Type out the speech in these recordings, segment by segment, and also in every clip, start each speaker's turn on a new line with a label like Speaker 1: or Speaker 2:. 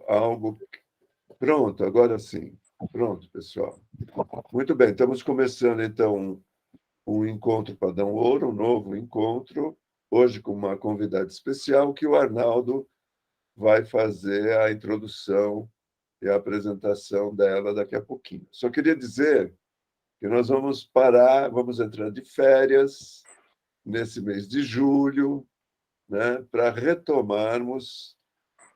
Speaker 1: algo... Pronto, agora sim. Pronto, pessoal. Muito bem, estamos começando, então, um encontro Padrão Ouro, um novo encontro, hoje com uma convidada especial, que o Arnaldo vai fazer a introdução e a apresentação dela daqui a pouquinho. Só queria dizer que nós vamos parar, vamos entrar de férias nesse mês de julho, né, para retomarmos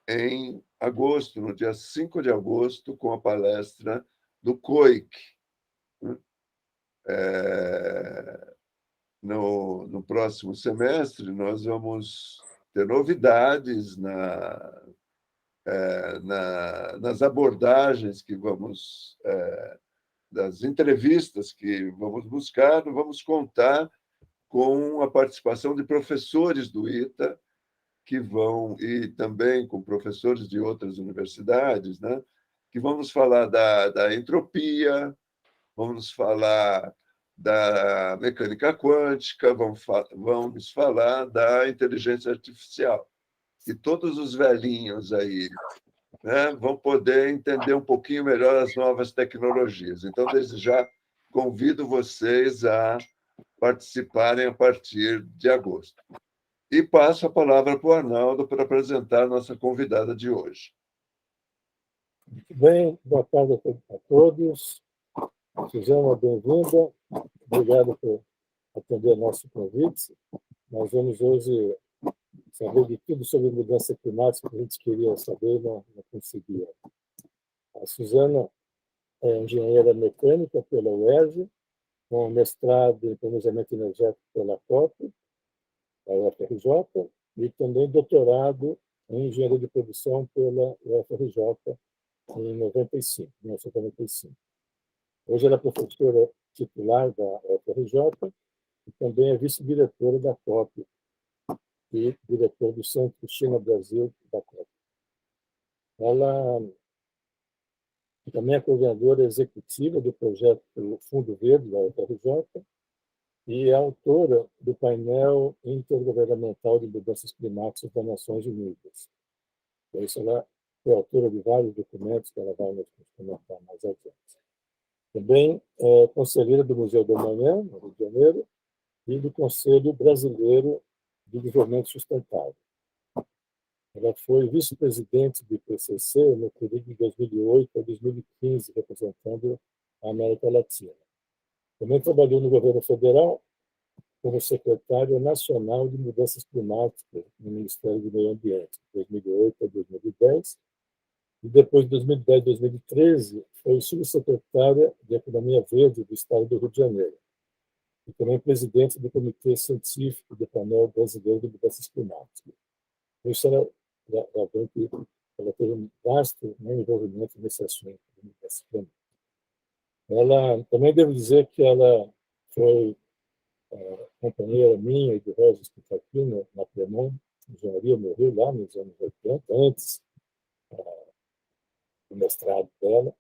Speaker 1: em agosto, no dia 5 de agosto, com a palestra do COIC. No próximo semestre, nós vamos ter novidades nas abordagens que vamos, das entrevistas que vamos buscar, vamos contar com a participação de professores do ITA, que vão, e também com professores de outras universidades, né, que vamos falar da entropia, vamos falar da mecânica quântica, vamos falar da inteligência artificial. E todos os velhinhos aí, né, vão poder entender um pouquinho melhor as novas tecnologias. Então, desde já, convido vocês a participarem a partir de agosto. E passo a palavra para o Arnaldo para apresentar a nossa convidada de hoje.
Speaker 2: Muito bem, boa tarde a todos. Suzana, bem-vinda. Obrigado por atender nosso convite. Nós vamos hoje saber de tudo sobre mudança climática que a gente queria saber e não conseguia. A Suzana é engenheira mecânica pela UERJ, com mestrado em planejamento energético pela COP, da UFRJ, e também doutorado em engenharia de produção pela UFRJ em 1995. Hoje ela é professora titular da UFRJ e também é vice-diretora da COP e diretora do Centro China-Brasil da COP. Ela também é coordenadora executiva do projeto Fundo Verde da UFRJ e é autora do painel intergovernamental de mudanças climáticas das Nações Unidas. Por isso, ela foi autora de vários documentos que ela vai nos comentar mais adiante. Também é conselheira do Museu do Amanhã, no Rio de Janeiro, e do Conselho Brasileiro de Desenvolvimento Sustentável. Ela foi vice-presidente do IPCC no período de 2008 a 2015, representando a América Latina. Também trabalhou no governo federal como secretária nacional de mudanças climáticas no Ministério do Meio Ambiente, de 2008 a 2010, e depois de 2010 a 2013 foi subsecretária de Economia Verde do Estado do Rio de Janeiro, e também presidente do Comitê Científico do Painel Brasileiro de Mudanças Climáticas. Isso ela vê que ela teve um vasto, né, envolvimento nesse assunto de mudança climática. Ela também devo dizer que ela foi companheira minha e do Regis Pitacchino na Premon, engenharia no Rio, lá nos anos 80, antes do mestrado dela,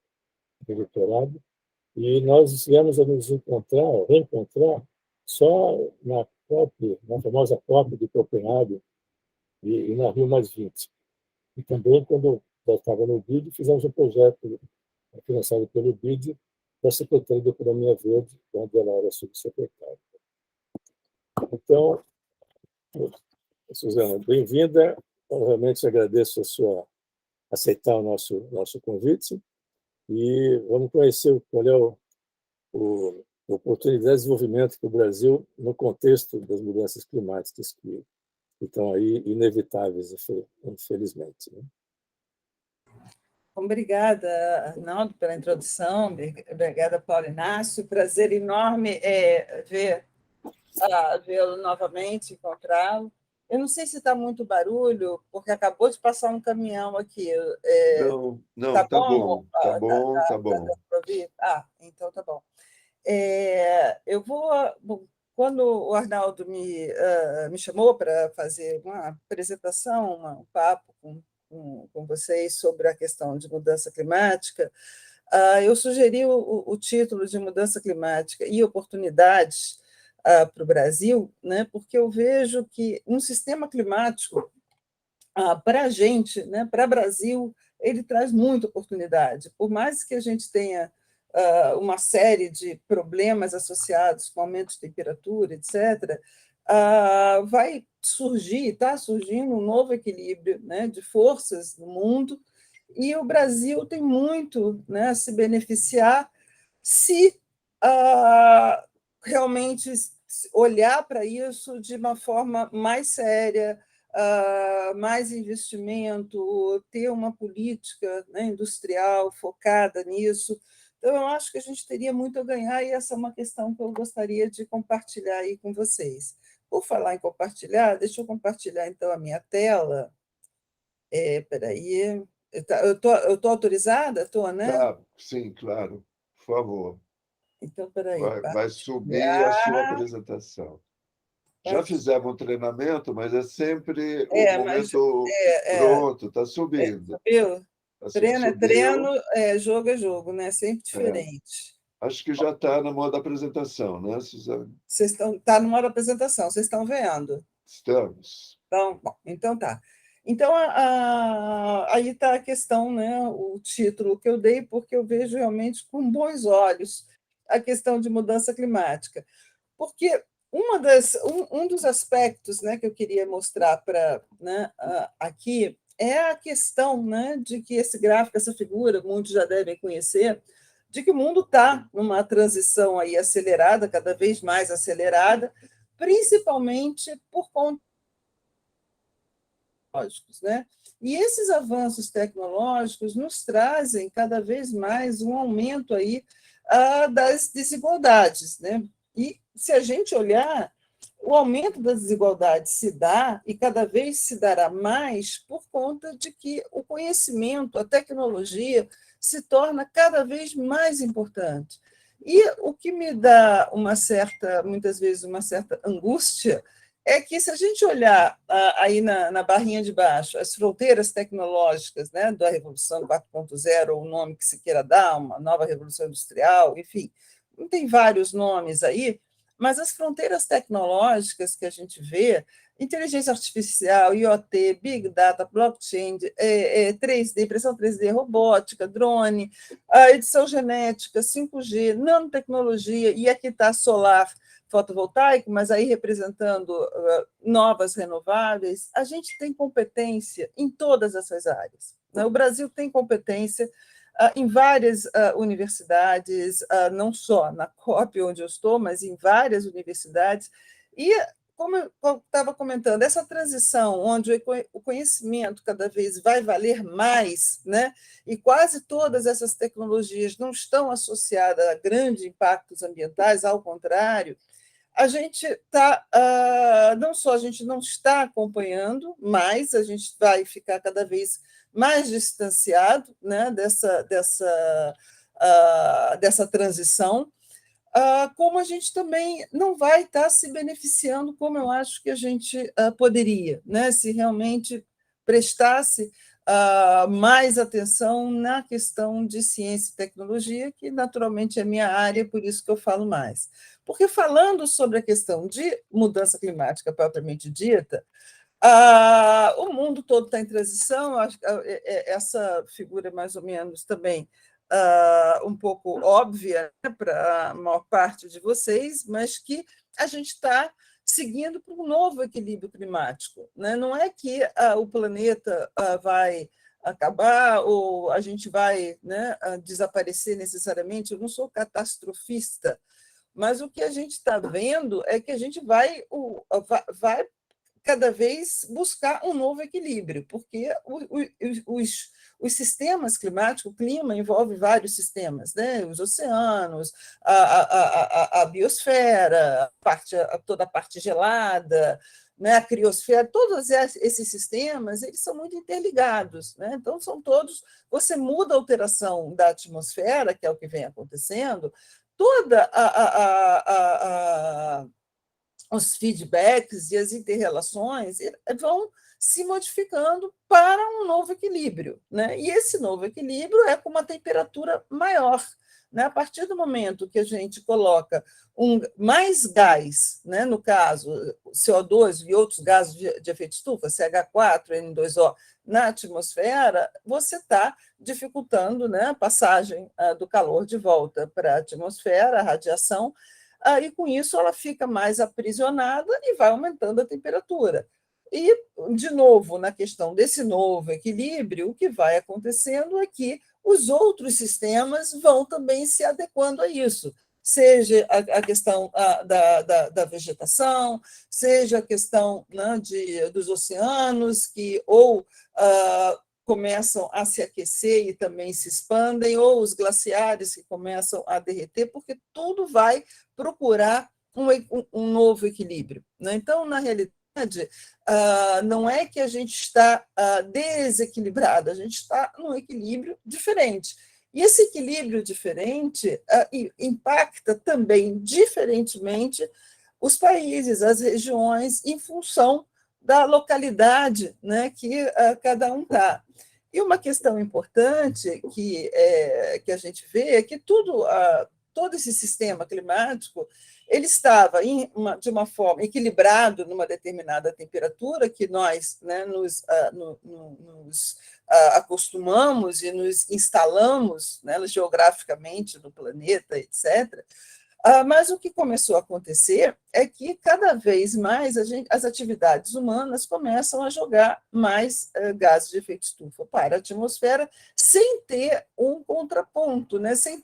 Speaker 2: do doutorado, e nós viemos a nos reencontrar, só na COP, na famosa COP de Copenhague e na Rio+20. E também, quando eu estava no BID, fizemos um projeto financiado pelo BID da Secretaria de Economia Verde, onde ela era subsecretária. Então, Suzana, bem-vinda. Eu realmente agradeço a sua aceitar o nosso convite e vamos conhecer qual é o oportunidade de desenvolvimento para o Brasil no contexto das mudanças climáticas que estão aí inevitáveis, infelizmente. Né?
Speaker 3: Obrigada, Arnaldo, pela introdução. Obrigada, Paulo Inácio. Prazer enorme vê-lo novamente, encontrá-lo. Eu não sei se está muito barulho, porque acabou de passar um caminhão aqui.
Speaker 1: Não, tá bom. Tá bom.
Speaker 3: Dá para ouvir? Então tá bom. Quando o Arnaldo me chamou para fazer uma apresentação, um papo com vocês sobre a questão de mudança climática, eu sugeri o título de Mudança Climática e Oportunidades para o Brasil, né, porque eu vejo que um sistema climático para a gente, né, para o Brasil, ele traz muita oportunidade. Por mais que a gente tenha uma série de problemas associados com aumento de temperatura, etc., vai surgir, está surgindo um novo equilíbrio, né, de forças no mundo, e o Brasil tem muito, né, a se beneficiar se realmente olhar para isso de uma forma mais séria, mais investimento, ter uma política, né, industrial focada nisso. Então, eu acho que a gente teria muito a ganhar, e essa é uma questão que eu gostaria de compartilhar aí com vocês. Por falar em compartilhar, deixa eu compartilhar, então, a minha tela. Espera aí. Eu tô autorizada? Estou, né?
Speaker 1: Tá, sim, claro. Por favor.
Speaker 3: Então, espera aí.
Speaker 1: Vai subir a sua apresentação. Já
Speaker 3: Partilhar.
Speaker 1: fizemos um treinamento, mas é sempre o
Speaker 3: Mas
Speaker 1: momento pronto, está subindo.
Speaker 3: viu? Treino é
Speaker 1: Subiu.
Speaker 3: treino, jogo é jogo, né? Sempre diferente.
Speaker 1: Acho que já está na moda apresentação, né, Suzane?
Speaker 3: Vocês estão, tá numa hora da apresentação, vocês estão vendo?
Speaker 1: Estamos.
Speaker 3: Então, bom, então tá. Então, aí está a questão, né, o título que eu dei, porque eu vejo realmente com bons olhos a questão de mudança climática. Porque um dos aspectos, né, que eu queria mostrar para, né, aqui é a questão, né, de que esse gráfico, essa figura, muitos já devem conhecer, de que o mundo está numa transição aí acelerada, cada vez mais acelerada, principalmente por conta tecnológicos, né? E esses avanços tecnológicos nos trazem cada vez mais um aumento aí das desigualdades, né? E se a gente olhar, o aumento das desigualdades se dá e cada vez se dará mais por conta de que o conhecimento, a tecnologia se torna cada vez mais importante. E o que me dá muitas vezes, uma certa angústia é que, se a gente olhar aí na barrinha de baixo, as fronteiras tecnológicas, né, da Revolução 4.0, ou o nome que se queira dar, uma nova Revolução Industrial, enfim, tem vários nomes aí, mas as fronteiras tecnológicas que a gente vê, inteligência artificial, IoT, Big Data, blockchain, 3D, impressão 3D, robótica, drone, a edição genética, 5G, nanotecnologia, e aqui está solar fotovoltaico, mas aí representando novas renováveis, a gente tem competência em todas essas áreas. Né? O Brasil tem competência em várias universidades, não só na COP, onde eu estou, mas em várias universidades. E, como eu estava comentando, essa transição onde o conhecimento cada vez vai valer mais, né? E quase todas essas tecnologias não estão associadas a grandes impactos ambientais, ao contrário, a gente está, não só a gente não está acompanhando, mas a gente vai ficar cada vez mais distanciado, né, dessa transição, como a gente também não vai estar se beneficiando como eu acho que a gente poderia, né, se realmente prestasse mais atenção na questão de ciência e tecnologia, que naturalmente é minha área, por isso que eu falo mais. Porque, falando sobre a questão de mudança climática propriamente dita, o mundo todo está em transição. Acho que essa figura é mais ou menos também um pouco óbvia, né, para a maior parte de vocês, mas que a gente está seguindo para um novo equilíbrio climático. Né? Não é que o planeta vai acabar ou a gente vai, né, desaparecer necessariamente. Eu não sou catastrofista, mas o que a gente está vendo é que a gente vai cada vez buscar um novo equilíbrio, porque os sistemas climáticos, o clima envolve vários sistemas, né? Os oceanos, a biosfera, toda a parte gelada, né? A criosfera, todos esses sistemas, eles são muito interligados, né? Então, são todos... Você muda a alteração da atmosfera, que é o que vem acontecendo, toda os feedbacks e as interrelações vão se modificando para um novo equilíbrio, né? E esse novo equilíbrio é com uma temperatura maior, né? A partir do momento que a gente coloca mais gás, né? No caso, CO2 e outros gases de efeito estufa, CH4, N2O, na atmosfera, você está dificultando, né, a passagem do calor de volta para a atmosfera, a radiação, e com isso ela fica mais aprisionada e vai aumentando a temperatura. E, de novo, na questão desse novo equilíbrio, o que vai acontecendo é que os outros sistemas vão também se adequando a isso, seja a questão da vegetação, seja a questão, né, dos oceanos, que ou começam a se aquecer e também se expandem, ou os glaciares que começam a derreter, porque tudo vai procurar um novo equilíbrio, né? Então, na realidade, não é que a gente está desequilibrado, a gente está num equilíbrio diferente. E esse equilíbrio diferente impacta também diferentemente os países, as regiões, em função da localidade, né, que cada um está. E uma questão importante que a gente vê é que todo esse sistema climático ele estava de uma forma equilibrado numa determinada temperatura que nós, né, nos acostumamos e nos instalamos, né, geograficamente no planeta, etc. Mas o que começou a acontecer é que cada vez mais as atividades humanas começam a jogar mais gases de efeito estufa para a atmosfera sem ter um contraponto, né? sem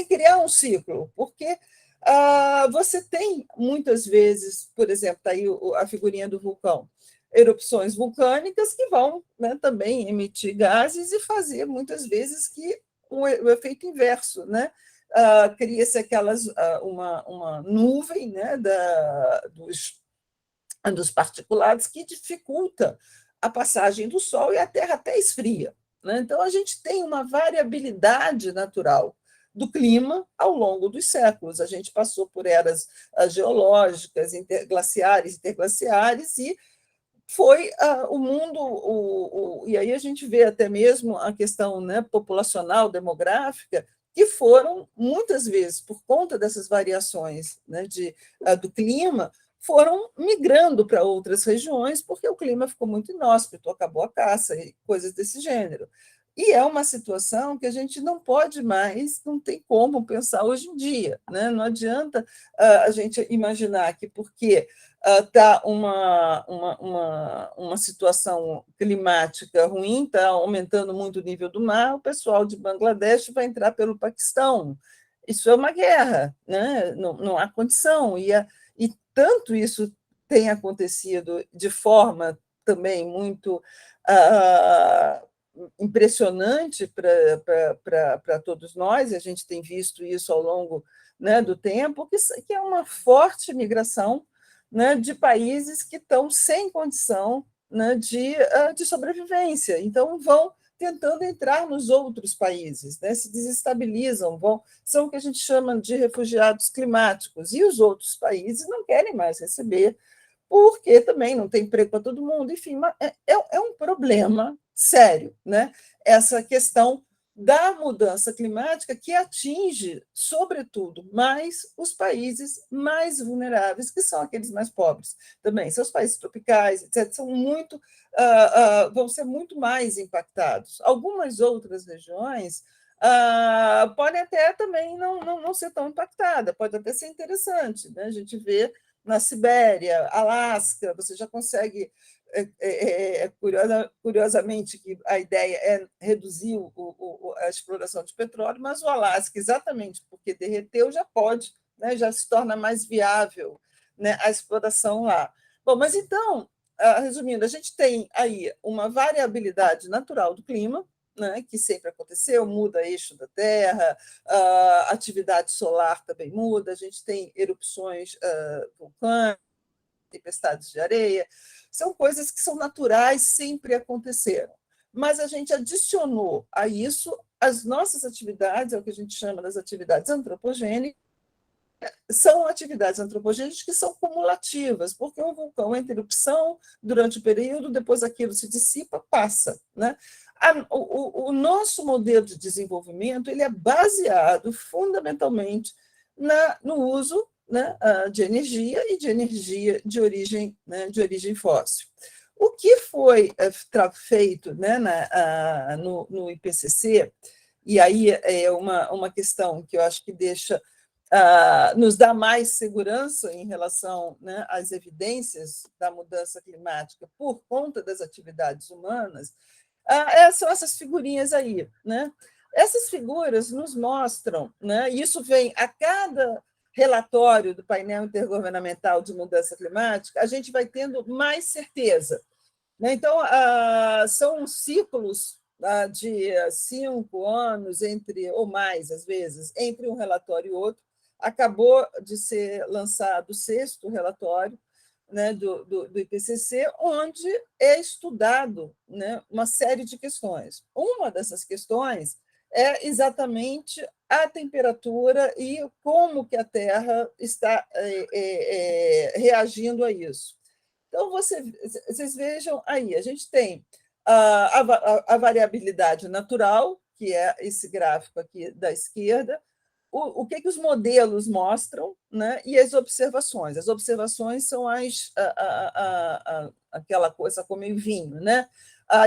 Speaker 3: criar um ciclo, porque você tem muitas vezes, por exemplo, está aí a figurinha do vulcão, erupções vulcânicas que vão, né, também emitir gases e fazer muitas vezes que o efeito inverso, né? Cria-se uma nuvem, né, dos particulados que dificulta a passagem do Sol e a Terra até esfria, né? Então, a gente tem uma variabilidade natural do clima ao longo dos séculos. A gente passou por eras geológicas, interglaciares, e foi o mundo, e aí a gente vê até mesmo a questão, né, populacional, demográfica, que foram, muitas vezes, por conta dessas variações, né, do clima, foram migrando para outras regiões, porque o clima ficou muito inóspito, acabou a caça e coisas desse gênero. E é uma situação que a gente não pode mais, não tem como pensar hoje em dia, né? Não adianta a gente imaginar que porque está uma situação climática ruim, está aumentando muito o nível do mar, o pessoal de Bangladesh vai entrar pelo Paquistão. Isso é uma guerra, né? Não há condição. E tanto isso tem acontecido de forma também muito impressionante para todos nós, e a gente tem visto isso ao longo, né, do tempo, que é uma forte migração, né, de países que estão sem condição, né, de sobrevivência. Então, vão tentando entrar nos outros países, né, se desestabilizam, são o que a gente chama de refugiados climáticos, e os outros países não querem mais receber, porque também não tem emprego para todo mundo. Enfim, é um problema sério, né? Essa questão da mudança climática que atinge, sobretudo, mais os países mais vulneráveis, que são aqueles mais pobres também. São os países tropicais, etc., vão ser muito mais impactados. Algumas outras regiões podem até também não ser tão impactadas, pode até ser interessante, né? A gente vê na Sibéria, Alasca, você já consegue, curiosamente, que a ideia é reduzir a exploração de petróleo, mas o Alasca, exatamente porque derreteu, já pode, né, já se torna mais viável, né, a exploração lá. Bom, mas então, resumindo, a gente tem aí uma variabilidade natural do clima, né, que sempre aconteceu, muda eixo da Terra, a atividade solar também muda, a gente tem erupções vulcânicas, tempestades de areia, são coisas que são naturais, sempre aconteceram. Mas a gente adicionou a isso as nossas atividades, é o que a gente chama das atividades antropogênicas, são atividades antropogênicas que são cumulativas, porque o vulcão entra em erupção durante o período, depois aquilo se dissipa, passa, né? o nosso modelo de desenvolvimento ele é baseado fundamentalmente no uso, né, de energia e de energia de origem fóssil. O que foi feito, né, no IPCC, e aí é uma questão que eu acho que nos dá mais segurança em relação, né, às evidências da mudança climática por conta das atividades humanas, são essas figurinhas aí, né? Essas figuras nos mostram, né? E isso vem a cada relatório do painel intergovernamental de mudança climática, a gente vai tendo mais certeza, né? Então, são ciclos de 5 anos ou mais, às vezes, entre um relatório e outro. Acabou de ser lançado o 6º relatório, né, do IPCC, onde é estudado, né, uma série de questões. Uma dessas questões é exatamente a temperatura e como que a Terra está reagindo a isso. Então, vocês vejam aí, a gente tem a variabilidade natural, que é esse gráfico aqui da esquerda, o que os modelos mostram, né, e as observações. As observações são aquela coisa como em vinho, né?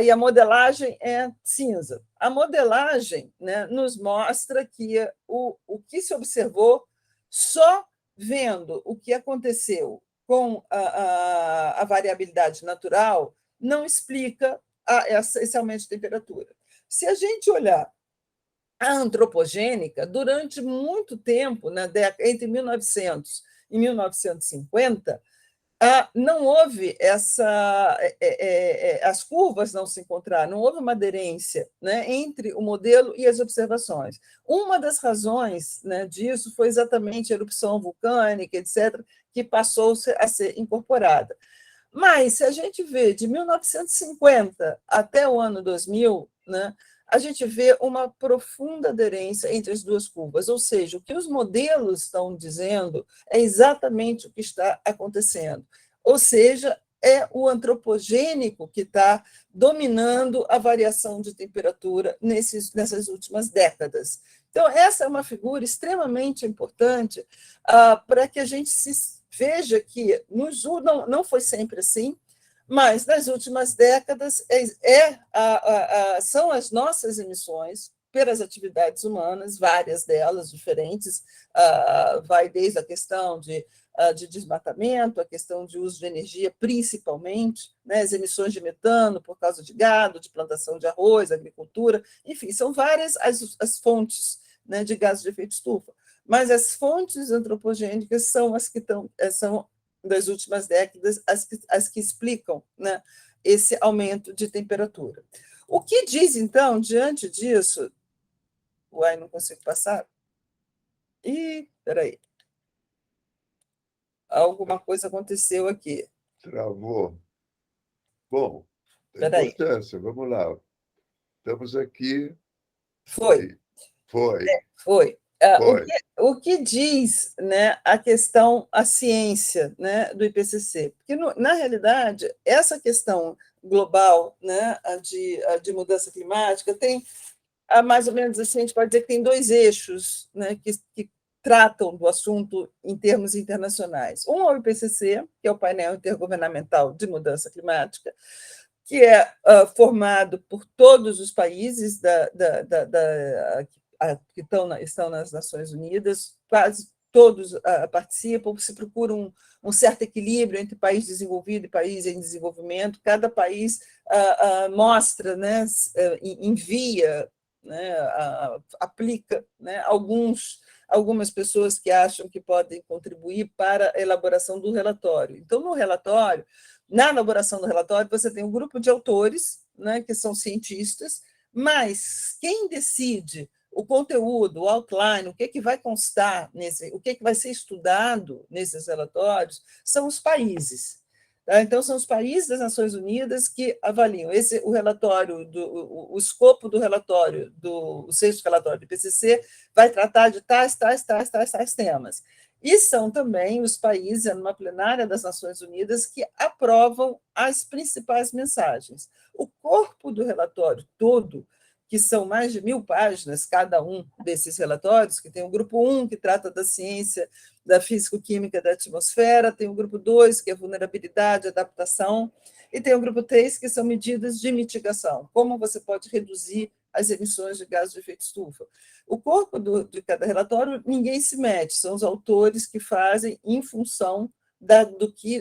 Speaker 3: E a modelagem é cinza. A modelagem, né, nos mostra que o que se observou, só vendo o que aconteceu com a variabilidade natural, não explica esse aumento de temperatura. Se a gente olhar a antropogênica, durante muito tempo, entre 1900 e 1950, não houve as curvas não se encontraram, não houve uma aderência, né, entre o modelo e as observações. Uma das razões, né, disso foi exatamente a erupção vulcânica, etc., que passou a ser incorporada. Mas, se a gente vê de 1950 até o ano 2000, né, a gente vê uma profunda aderência entre as duas curvas, ou seja, o que os modelos estão dizendo é exatamente o que está acontecendo. Ou seja, é o antropogênico que está dominando a variação de temperatura nessas últimas décadas. Então, essa é uma figura extremamente importante para que a gente veja que não foi sempre assim, mas nas últimas décadas são as nossas emissões pelas atividades humanas, várias delas diferentes, vai desde a questão de desmatamento, a questão de uso de energia, principalmente, né, as emissões de metano por causa de gado, de plantação de arroz, agricultura, enfim, são várias as fontes, né, de gases de efeito estufa. Mas as fontes antropogênicas são as que são das últimas décadas, as que explicam, né, esse aumento de temperatura. O que diz, então, diante disso... Uai, não consigo passar? Espera aí. Alguma coisa aconteceu aqui.
Speaker 1: Travou. Bom, tem
Speaker 3: Espera aí.
Speaker 1: importância, vamos lá. Estamos aqui.
Speaker 3: Foi.
Speaker 1: Foi.
Speaker 3: O que diz, né, a ciência, né, do IPCC? Porque, na realidade, essa questão global, né, de mudança climática tem, mais ou menos assim, a gente pode dizer que tem 2 eixos, né, que tratam do assunto em termos internacionais. Um é o IPCC, que é o painel intergovernamental de mudança climática, que é formado por todos os países que estão nas Nações Unidas, quase todos participam, se procura um certo equilíbrio entre país desenvolvido e país em desenvolvimento, cada país mostra, né, envia, né, aplica, né, algumas pessoas que acham que podem contribuir para a elaboração do relatório. Então, na elaboração do relatório, você tem um grupo de autores, né, que são cientistas, mas quem decide o conteúdo, o outline, o que vai constar, o que vai ser estudado nesses relatórios, são os países. Então, são os países das Nações Unidas que avaliam. O relatório, o escopo do relatório, o 6º relatório do IPCC, vai tratar de tais temas. E são também os países, numa plenária das Nações Unidas, que aprovam as principais mensagens. O corpo do relatório todo, que são mais de 1.000 páginas, cada um desses relatórios, que tem o grupo 1, que trata da ciência, da físico-química da atmosfera, tem o grupo 2, que é vulnerabilidade, adaptação, e tem o grupo 3, que são medidas de mitigação, como você pode reduzir as emissões de gases de efeito estufa. O corpo de cada relatório, ninguém se mete, são os autores que fazem em função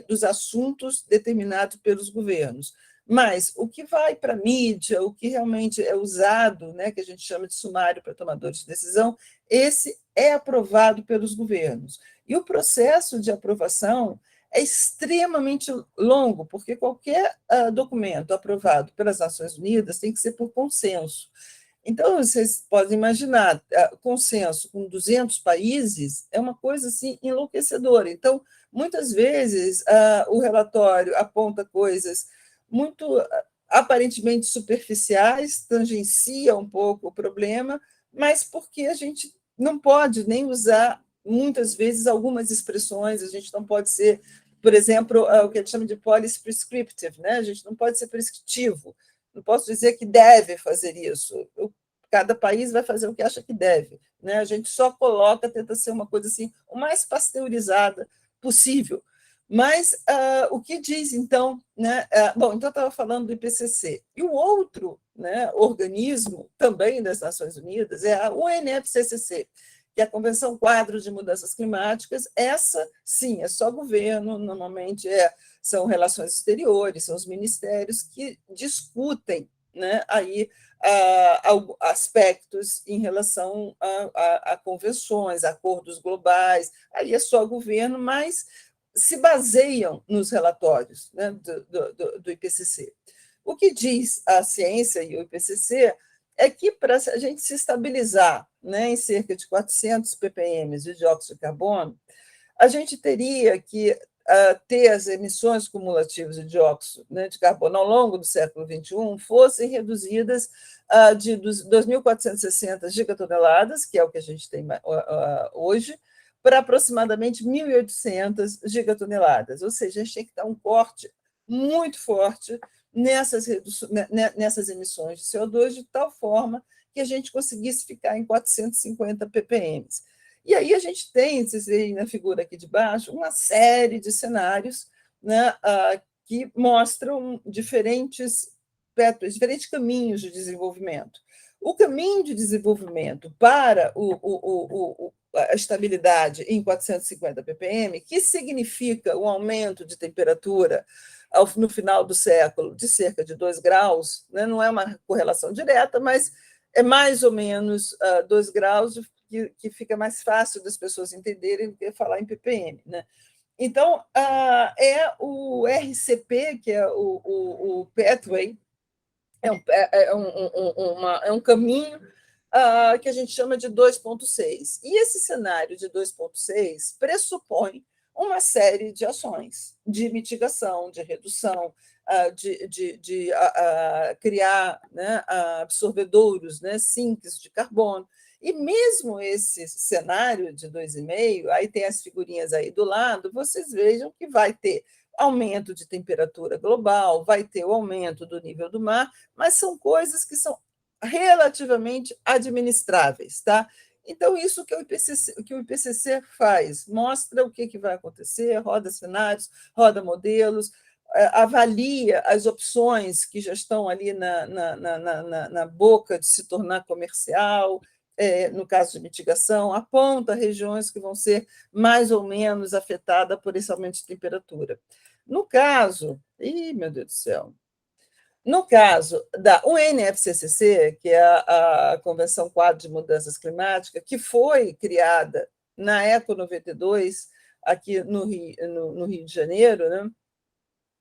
Speaker 3: dos assuntos determinados pelos governos. Mas o que vai para a mídia, o que realmente é usado, né, que a gente chama de sumário para tomadores de decisão, esse é aprovado pelos governos. E o processo de aprovação é extremamente longo, porque qualquer documento aprovado pelas Nações Unidas tem que ser por consenso. Então, vocês podem imaginar, consenso com 200 países é uma coisa assim enlouquecedora. Então, muitas vezes, o relatório aponta coisas muito aparentemente superficiais, tangencia um pouco o problema, mas porque a gente não pode nem usar, muitas vezes, algumas expressões, a gente não pode ser, por exemplo, o que a gente chama de policy prescriptive, né? A gente não pode ser prescritivo, não posso dizer que deve fazer isso. Cada país vai fazer o que acha que deve, né? A gente só coloca, tenta ser uma coisa assim, o mais pasteurizada possível. Mas o que diz, então, né? Bom, então eu estava falando do IPCC. E o outro, né, organismo, também das Nações Unidas, é a UNFCCC, que é a Convenção Quadro de Mudanças Climáticas. Essa, sim, é só governo, normalmente são relações exteriores, são os ministérios que discutem, né, aí, aspectos em relação a convenções, acordos globais. Aí é só governo, mas se baseiam nos relatórios, né, do IPCC. O que diz a ciência e o IPCC é que, para a gente se estabilizar, né, em cerca de 400 ppm de dióxido de carbono, a gente teria que ter as emissões cumulativas de dióxido, né, de carbono ao longo do século XXI fossem reduzidas de 2.460 gigatoneladas, que é o que a gente tem hoje, para aproximadamente 1.800 gigatoneladas. Ou seja, a gente tem que dar um corte muito forte nessas emissões de CO2, de tal forma que a gente conseguisse ficar em 450 ppm. E aí a gente tem, vocês veem na figura aqui de baixo, uma série de cenários, né, que mostram diferentes caminhos de desenvolvimento. O caminho de desenvolvimento para a estabilidade em 450 ppm, que significa um aumento de temperatura no final do século de cerca de 2 graus, né? Não é uma correlação direta, mas é mais ou menos 2 graus, que fica mais fácil das pessoas entenderem do que falar em ppm, né? Então, é o RCP, que é o Pathway, é um caminho que a gente chama de 2,6. E esse cenário de 2,6 pressupõe uma série de ações de mitigação, de redução, de criar, né, absorvedouros, né, sinks de carbono. E mesmo esse cenário de 2,5, aí tem as figurinhas aí do lado, vocês vejam que vai ter aumento de temperatura global, vai ter o aumento do nível do mar, mas são coisas que são relativamente administráveis, tá? Então, isso que o IPCC faz, mostra o que vai acontecer, roda cenários, roda modelos, avalia as opções que já estão ali na boca de se tornar comercial, no caso de mitigação, aponta regiões que vão ser mais ou menos afetadas por esse aumento de temperatura. No caso, meu Deus do céu, no caso da UNFCCC, que é a Convenção Quadro de Mudanças Climáticas, que foi criada na ECO 92, aqui no Rio de Janeiro, né,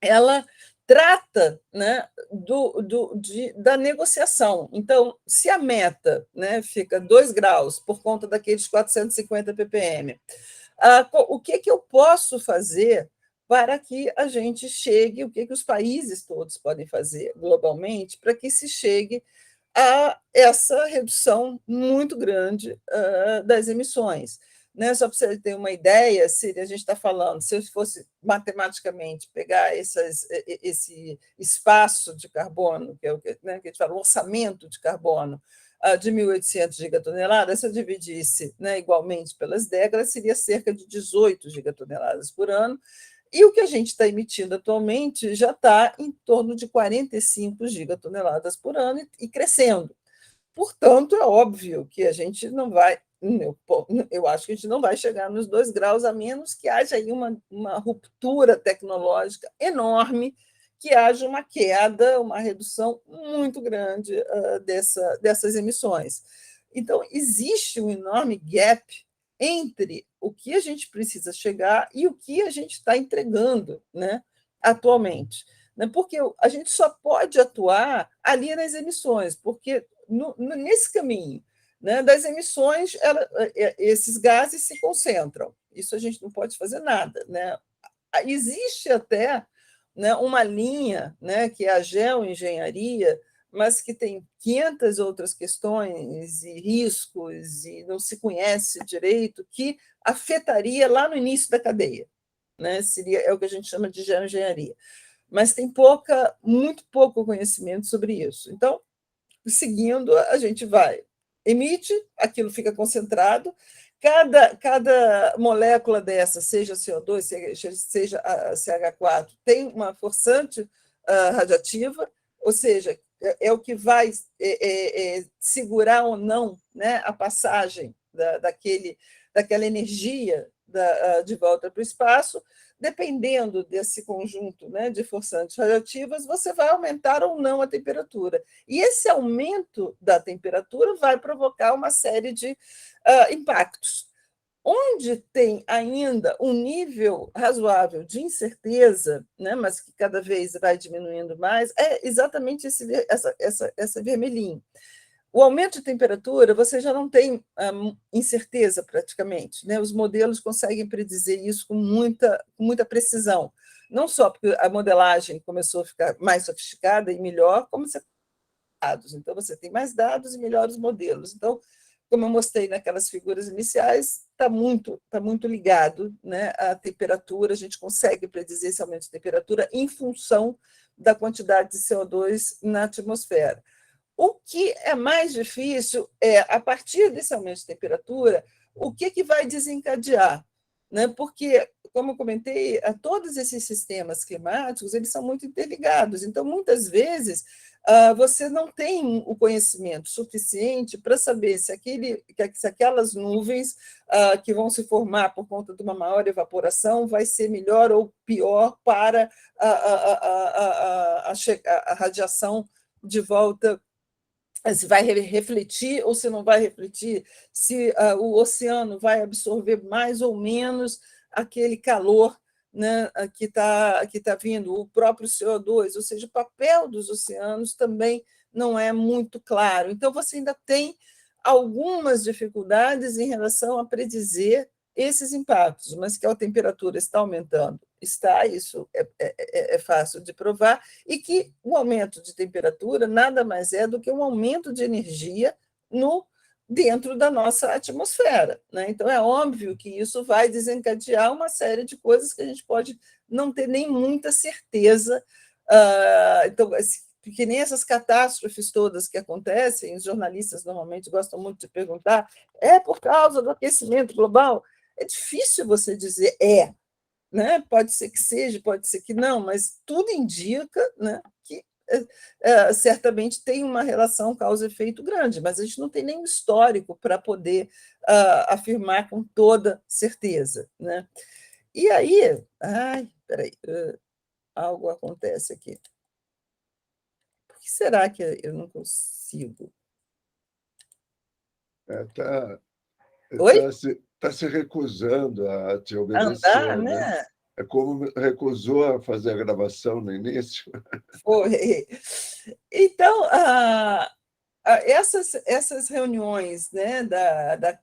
Speaker 3: ela trata, né, da negociação. Então, se a meta, né, fica 2 graus por conta daqueles 450 ppm, o que eu posso fazer para que a gente chegue, o que os países todos podem fazer globalmente para que se chegue a essa redução muito grande das emissões. né? Só para você ter uma ideia, se a gente está falando, se eu fosse matematicamente pegar esse espaço de carbono, que é o que, né, que a gente fala, o orçamento de carbono, de 1.800 gigatoneladas, se eu dividisse, né, igualmente pelas décadas, seria cerca de 18 gigatoneladas por ano, e o que a gente está emitindo atualmente já está em torno de 45 gigatoneladas por ano e crescendo. Portanto, é óbvio que a gente não vai, eu acho que a gente não vai chegar nos 2 graus, a menos que haja aí uma ruptura tecnológica enorme, que haja uma queda, uma redução muito grande dessas emissões. Então, existe um enorme gap entre o que a gente precisa chegar e o que a gente está entregando, né, atualmente. Porque a gente só pode atuar ali nas emissões, porque nesse caminho, né, das emissões, esses gases se concentram. Isso a gente não pode fazer nada, né? Existe até, né, uma linha, né, que é a geoengenharia, mas que tem 500 outras questões e riscos, e não se conhece direito, que afetaria lá no início da cadeia. Né? É o que a gente chama de geoengenharia. Mas tem muito pouco conhecimento sobre isso. Então, seguindo, a gente emite, aquilo fica concentrado, cada molécula dessa, seja CO2, seja a CH4, tem uma forçante radiativa, ou seja, é o que vai segurar ou não, né, a passagem daquela energia de volta para o espaço. Dependendo desse conjunto, né, de forçantes radioativas, você vai aumentar ou não a temperatura. E esse aumento da temperatura vai provocar uma série de impactos. Onde tem ainda um nível razoável de incerteza, né, mas que cada vez vai diminuindo mais, é exatamente essa vermelhinho. O aumento de temperatura, você já não tem incerteza praticamente, né? Os modelos conseguem predizer isso com muita precisão, não só porque a modelagem começou a ficar mais sofisticada e melhor, como você tem dados. Então, você tem mais dados e melhores modelos. Então, como eu mostrei naquelas figuras iniciais, está muito ligado, né, à temperatura, a gente consegue predizer esse aumento de temperatura em função da quantidade de CO2 na atmosfera. O que é mais difícil é, a partir desse aumento de temperatura, o que vai desencadear? Né? Porque, como eu comentei, todos esses sistemas climáticos eles são muito interligados. Então, muitas vezes, você não tem o conhecimento suficiente para saber se aquelas nuvens que vão se formar por conta de uma maior evaporação vai ser melhor ou pior para a radiação de volta, se vai refletir ou se não vai refletir, se o oceano vai absorver mais ou menos aquele calor, né, que tá vindo, o próprio CO2, ou seja, o papel dos oceanos também não é muito claro. Então, você ainda tem algumas dificuldades em relação a predizer esses impactos, mas que a temperatura está aumentando, isso é fácil de provar, e que o aumento de temperatura nada mais é do que um aumento de energia dentro da nossa atmosfera. Né? Então, é óbvio que isso vai desencadear uma série de coisas que a gente pode não ter nem muita certeza. Então, porque nem essas catástrofes todas que acontecem, os jornalistas normalmente gostam muito de perguntar, é por causa do aquecimento global? É difícil você dizer né? Pode ser que seja, pode ser que não, mas tudo indica, né, que certamente tem uma relação causa-efeito grande, mas a gente não tem nenhum histórico para poder afirmar com toda certeza. Né? E aí, peraí, algo acontece aqui. Por que será que eu não consigo?
Speaker 1: Está se recusando a te obedecer.
Speaker 3: Andar, né?
Speaker 1: É como recusou a fazer a gravação no início.
Speaker 3: Foi. Então, essas reuniões, né, da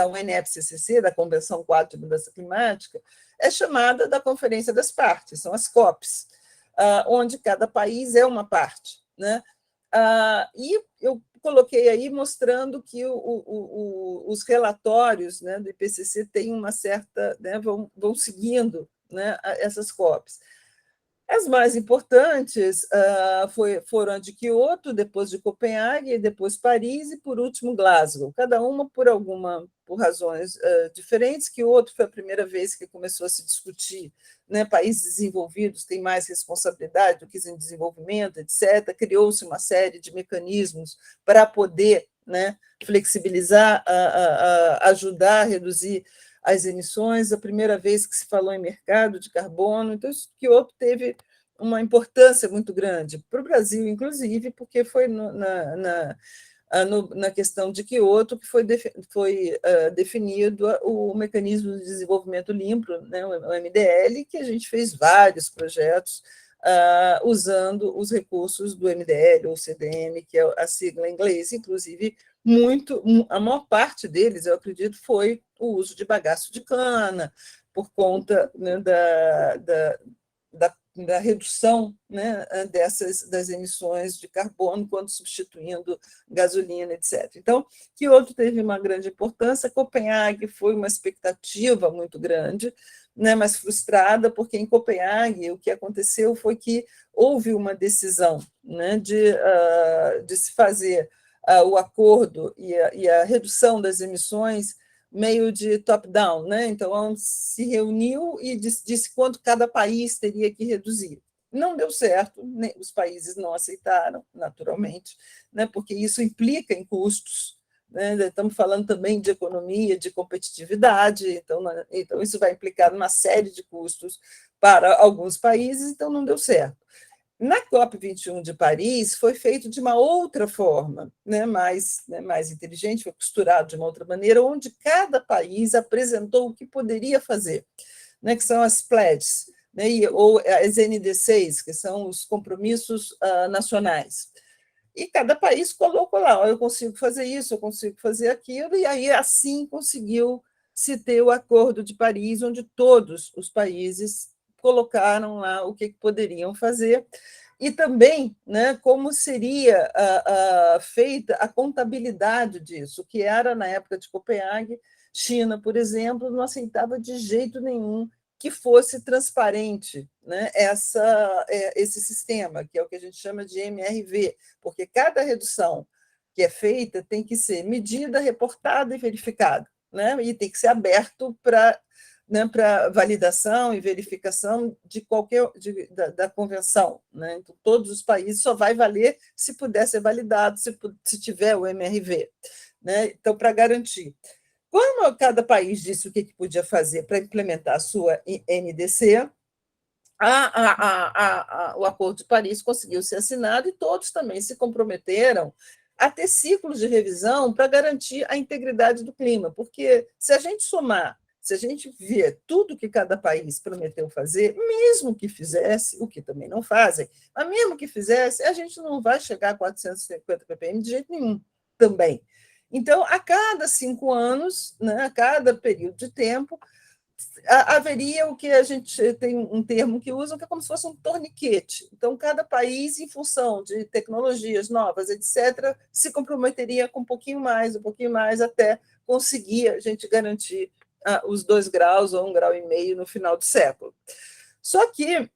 Speaker 3: UNFCCC, da Convenção Quadro de Mudança Climática, é chamada da Conferência das Partes, são as COPs, onde cada país é uma parte. Né? E eu coloquei aí mostrando que os relatórios, né, do IPCC têm uma certa, né, vão seguindo, né, essas COPs. As mais importantes foram a de Quioto, depois de Copenhague, depois Paris e, por último, Glasgow. Cada uma por razões diferentes. Quioto foi a primeira vez que começou a se discutir, né, países desenvolvidos têm mais responsabilidade do que os em desenvolvimento, etc. Criou-se uma série de mecanismos para poder, né, flexibilizar, ajudar a reduzir as emissões, a primeira vez que se falou em mercado de carbono. Então, Quioto teve uma importância muito grande para o Brasil, inclusive, porque foi na questão de Quioto que foi definido o Mecanismo de Desenvolvimento Limpo, né, o MDL, que a gente fez vários projetos usando os recursos do MDL, ou CDM, que é a sigla em inglês, inclusive a maior parte deles, eu acredito, foi o uso de bagaço de cana, por conta, né, da redução, né, das emissões de carbono quando substituindo gasolina, etc. Então, Quioto teve uma grande importância. Copenhague foi uma expectativa muito grande, né, mas frustrada, porque em Copenhague o que aconteceu foi que houve uma decisão, né, de se fazer o acordo e a redução das emissões meio de top-down, né? Então, se reuniu e disse quanto cada país teria que reduzir. Não deu certo, né? Os países não aceitaram, naturalmente, né? Porque isso implica em custos, né? Estamos falando também de economia, de competitividade, então isso vai implicar uma série de custos para alguns países, então não deu certo. Na COP21 de Paris, foi feito de uma outra forma, né, mais inteligente, foi costurado de uma outra maneira, onde cada país apresentou o que poderia fazer, né, que são as pledges, né, ou as NDCs, que são os compromissos nacionais. E cada país colocou lá, eu consigo fazer isso, eu consigo fazer aquilo, e aí assim conseguiu se ter o Acordo de Paris, onde todos os países colocaram lá o que poderiam fazer, e também, né, como seria feita a contabilidade disso, que era, na época de Copenhague, China, por exemplo, não aceitava de jeito nenhum que fosse transparente, né, esse sistema, que é o que a gente chama de MRV, porque cada redução que é feita tem que ser medida, reportada e verificada, né, e tem que ser aberto para, né, para validação e verificação da convenção, né? Então, todos os países só vai valer se puder ser validado, se tiver o MRV, né? Então, para garantir. Como cada país disse o que podia fazer para implementar a sua NDC, o Acordo de Paris conseguiu ser assinado e todos também se comprometeram a ter ciclos de revisão para garantir a integridade do clima, porque se a gente vê tudo que cada país prometeu fazer, mesmo que fizesse, o que também não fazem, mas mesmo que fizesse, a gente não vai chegar a 450 ppm de jeito nenhum também. Então, a cada 5 anos, né, a cada período de tempo, haveria o que a gente tem um termo que usam, que é como se fosse um torniquete. Então, cada país, em função de tecnologias novas, etc., se comprometeria com um pouquinho mais, até conseguir a gente garantir os 2 graus ou 1,5 graus no final do século. Só que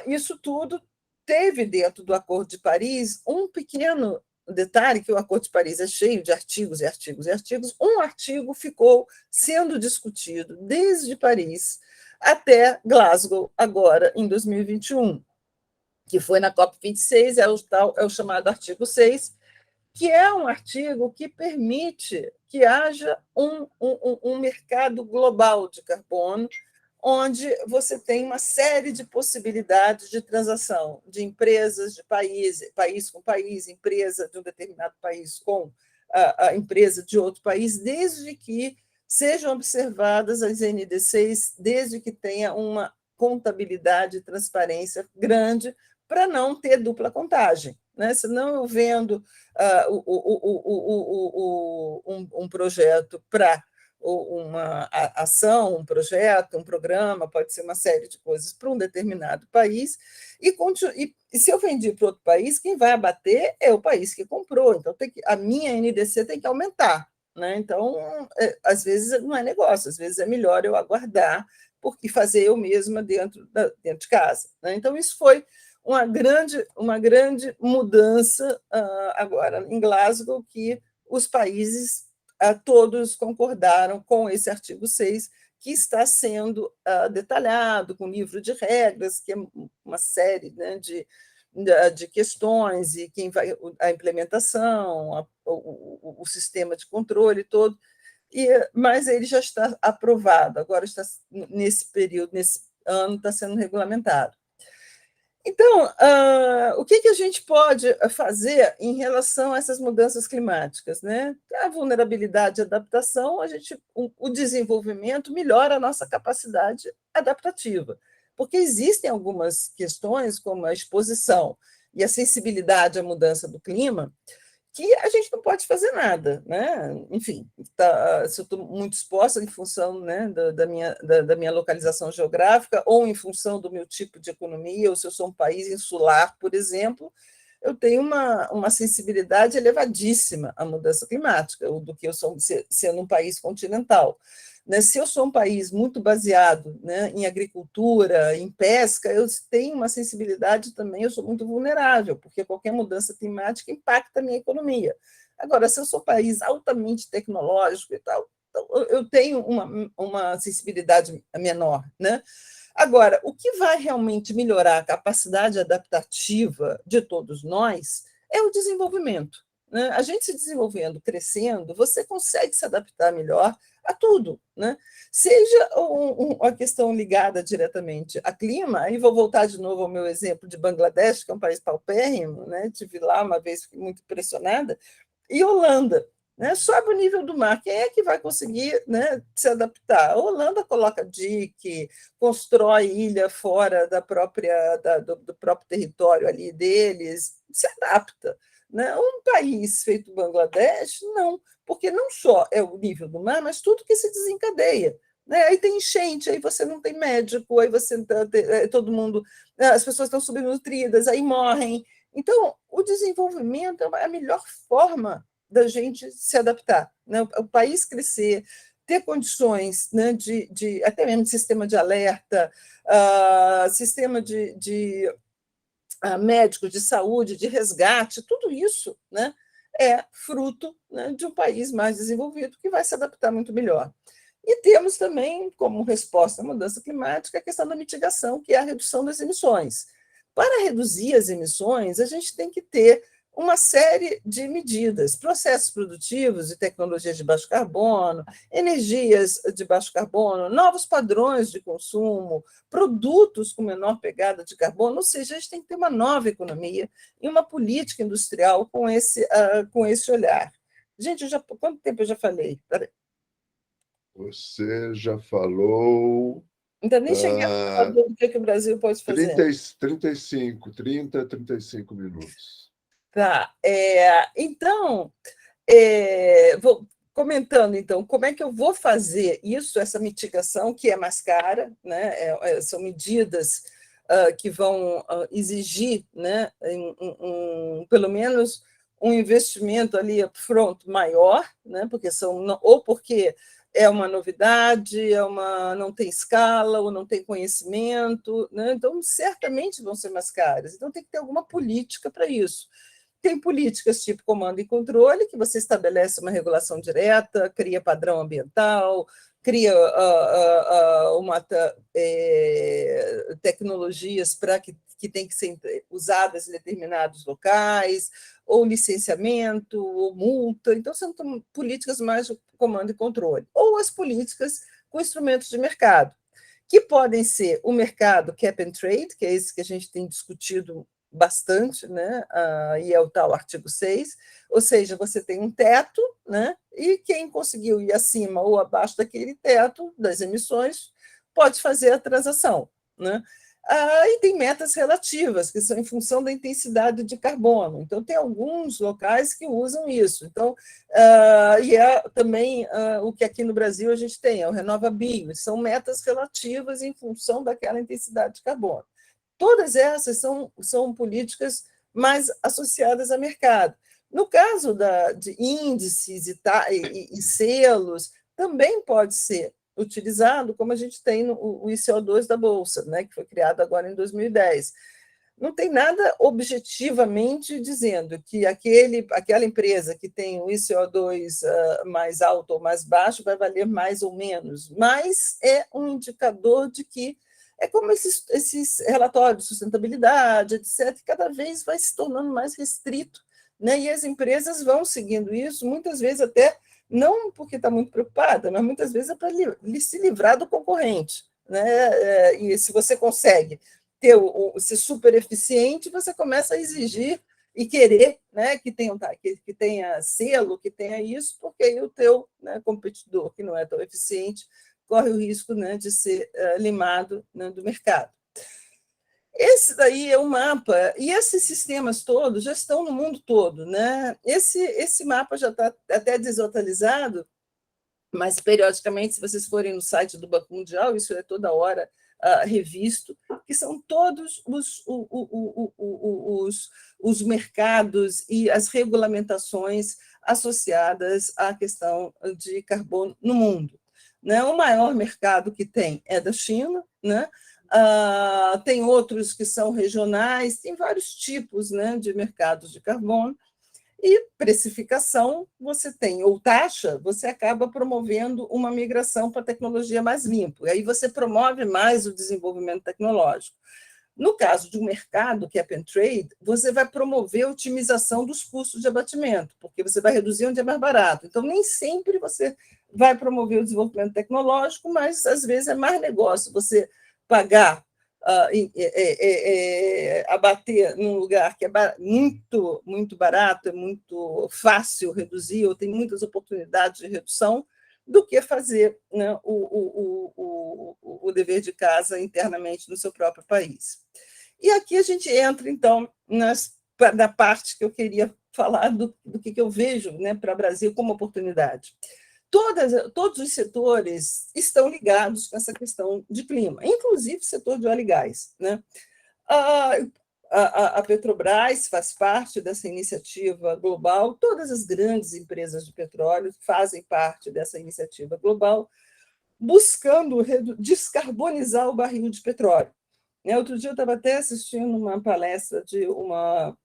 Speaker 3: isso tudo teve dentro do Acordo de Paris um pequeno detalhe, que o Acordo de Paris é cheio de artigos e artigos e artigos. Um artigo ficou sendo discutido desde Paris até Glasgow, agora em 2021, que foi na COP26, é o chamado artigo 6, que é um artigo que permite que haja um mercado global de carbono, onde você tem uma série de possibilidades de transação de empresas, de país com país, empresa de um determinado país com a empresa de outro país, desde que sejam observadas as NDCs, desde que tenha uma contabilidade e transparência grande, para não ter dupla contagem, né? Senão eu vendo um projeto para uma ação, um projeto, um programa, pode ser uma série de coisas para um determinado país, e se eu vendi para outro país, quem vai abater é o país que comprou. Então, a minha NDC tem que aumentar. Né? Então, às vezes não é negócio, às vezes é melhor eu aguardar e fazer eu mesma dentro de casa. Né? Então, isso foi uma grande mudança agora em Glasgow, que os países todos concordaram com esse artigo 6, que está sendo detalhado com livro de regras, que é uma série, né, de questões, e a implementação, o sistema de controle todo, mas ele já está aprovado, agora está nesse período, nesse ano, está sendo regulamentado. Então, o que a gente pode fazer em relação a essas mudanças climáticas? Né? A vulnerabilidade e a adaptação, o desenvolvimento melhora a nossa capacidade adaptativa, porque existem algumas questões, como a exposição e a sensibilidade à mudança do clima, que a gente não pode fazer nada, né? Enfim, se eu estou muito exposta em função, né, da minha localização geográfica, ou em função do meu tipo de economia, ou se eu sou um país insular, por exemplo, eu tenho uma sensibilidade elevadíssima à mudança climática, do que eu sou sendo um país continental. Né? Se eu sou um país muito baseado, né, em agricultura, em pesca, eu tenho uma sensibilidade também, eu sou muito vulnerável, porque qualquer mudança climática impacta a minha economia. Agora, se eu sou um país altamente tecnológico e tal, então eu tenho uma sensibilidade menor. Né? Agora, o que vai realmente melhorar a capacidade adaptativa de todos nós é o desenvolvimento. Né? A gente se desenvolvendo, crescendo, você consegue se adaptar melhor a tudo. Né? Seja uma questão ligada diretamente a clima, aí vou voltar de novo ao meu exemplo de Bangladesh, que é um país paupérrimo, né? Estive lá uma vez, fiquei muito impressionada, e Holanda. Né? Sobe o nível do mar, quem é que vai conseguir, né, se adaptar? A Holanda coloca dique, constrói ilha fora do próprio território ali deles, se adapta. Né? Um país feito Bangladesh, não, porque não só é o nível do mar, mas tudo que se desencadeia. Né? Aí tem enchente, aí você não tem médico, aí você todo mundo, as pessoas estão subnutridas, aí morrem. Então, o desenvolvimento é a melhor forma da gente se adaptar. Né? O país crescer, ter condições, né, até mesmo de sistema de alerta, sistema de médicos, de saúde, de resgate, tudo isso, né, é fruto, né, de um país mais desenvolvido que vai se adaptar muito melhor. E temos também, como resposta à mudança climática, a questão da mitigação, que é a redução das emissões. Para reduzir as emissões, a gente tem que ter uma série de medidas, processos produtivos e tecnologias de baixo carbono, energias de baixo carbono, novos padrões de consumo, produtos com menor pegada de carbono, ou seja, a gente tem que ter uma nova economia e uma política industrial com esse olhar. Gente, quanto tempo eu já falei?
Speaker 1: Você já falou.
Speaker 3: Ainda nem cheguei a falar do que o Brasil pode fazer.
Speaker 1: 35 minutos.
Speaker 3: Tá. Então, vou comentando, então, como é que eu vou fazer isso, essa mitigação, que é mais cara, né? São medidas que vão exigir, né, pelo menos um investimento ali upfront maior, né? Porque é uma novidade, não tem escala, ou não tem conhecimento, né? Então, certamente vão ser mais caras. Então, tem que ter alguma política para isso. Tem políticas tipo comando e controle, que você estabelece uma regulação direta, cria padrão ambiental, cria tecnologias que têm que ser usadas em determinados locais, ou licenciamento, ou multa. Então, são políticas mais de comando e controle. Ou as políticas com instrumentos de mercado, que podem ser o mercado cap and trade, que é esse que a gente tem discutido bastante, né? E é o tal artigo 6, ou seja, você tem um teto, né? E quem conseguiu ir acima ou abaixo daquele teto das emissões pode fazer a transação. Né? E tem metas relativas, que são em função da intensidade de carbono. Então, tem alguns locais que usam isso. Então, e é também o que aqui no Brasil a gente tem, é o RenovaBio, são metas relativas em função daquela intensidade de carbono. Todas essas são políticas mais associadas a mercado. No caso de índices e selos, também pode ser utilizado, como a gente tem o ICO2 da Bolsa, né, que foi criado agora em 2010. Não tem nada objetivamente dizendo que aquela empresa que tem o ICO2 mais alto ou mais baixo vai valer mais ou menos, mas é um indicador de que é como esses relatórios de sustentabilidade, etc., cada vez vai se tornando mais restrito, né? E as empresas vão seguindo isso, muitas vezes até não porque está muito preocupada, mas muitas vezes é para se livrar do concorrente, né? E se você consegue ser super eficiente, você começa a exigir e querer, né, que tenha selo, que tenha isso, porque aí o teu, né, competidor, que não é tão eficiente, corre o risco, né, de ser limado, né, do mercado. Esse daí é um mapa, e esses sistemas todos já estão no mundo todo, né? Esse mapa já está até desatualizado, mas periodicamente, se vocês forem no site do Banco Mundial, isso é toda hora revisto, que são todos os mercados e as regulamentações associadas à questão de carbono no mundo. Né? O maior mercado que tem é da China, né? Tem outros que são regionais, tem vários tipos, né, de mercados de carbono. E precificação, você tem, ou taxa, você acaba promovendo uma migração para tecnologia mais limpa. E aí você promove mais o desenvolvimento tecnológico. No caso de um mercado, que é pen trade, você vai promover a otimização dos custos de abatimento, porque você vai reduzir onde é mais barato. Então, nem sempre você vai promover o desenvolvimento tecnológico, mas, às vezes, é mais negócio você pagar, abater num lugar que é muito, muito barato, é muito fácil reduzir, ou tem muitas oportunidades de redução, do que fazer, né, o dever de casa internamente no seu próprio país. E aqui a gente entra, então, na parte que eu queria falar do que eu vejo, né, para o Brasil como oportunidade. Todos os setores estão ligados com essa questão de clima, inclusive o setor de óleo e gás. Né? A Petrobras faz parte dessa iniciativa global, todas as grandes empresas de petróleo fazem parte dessa iniciativa global, buscando descarbonizar o barril de petróleo. Outro dia eu estava até assistindo uma palestra de uma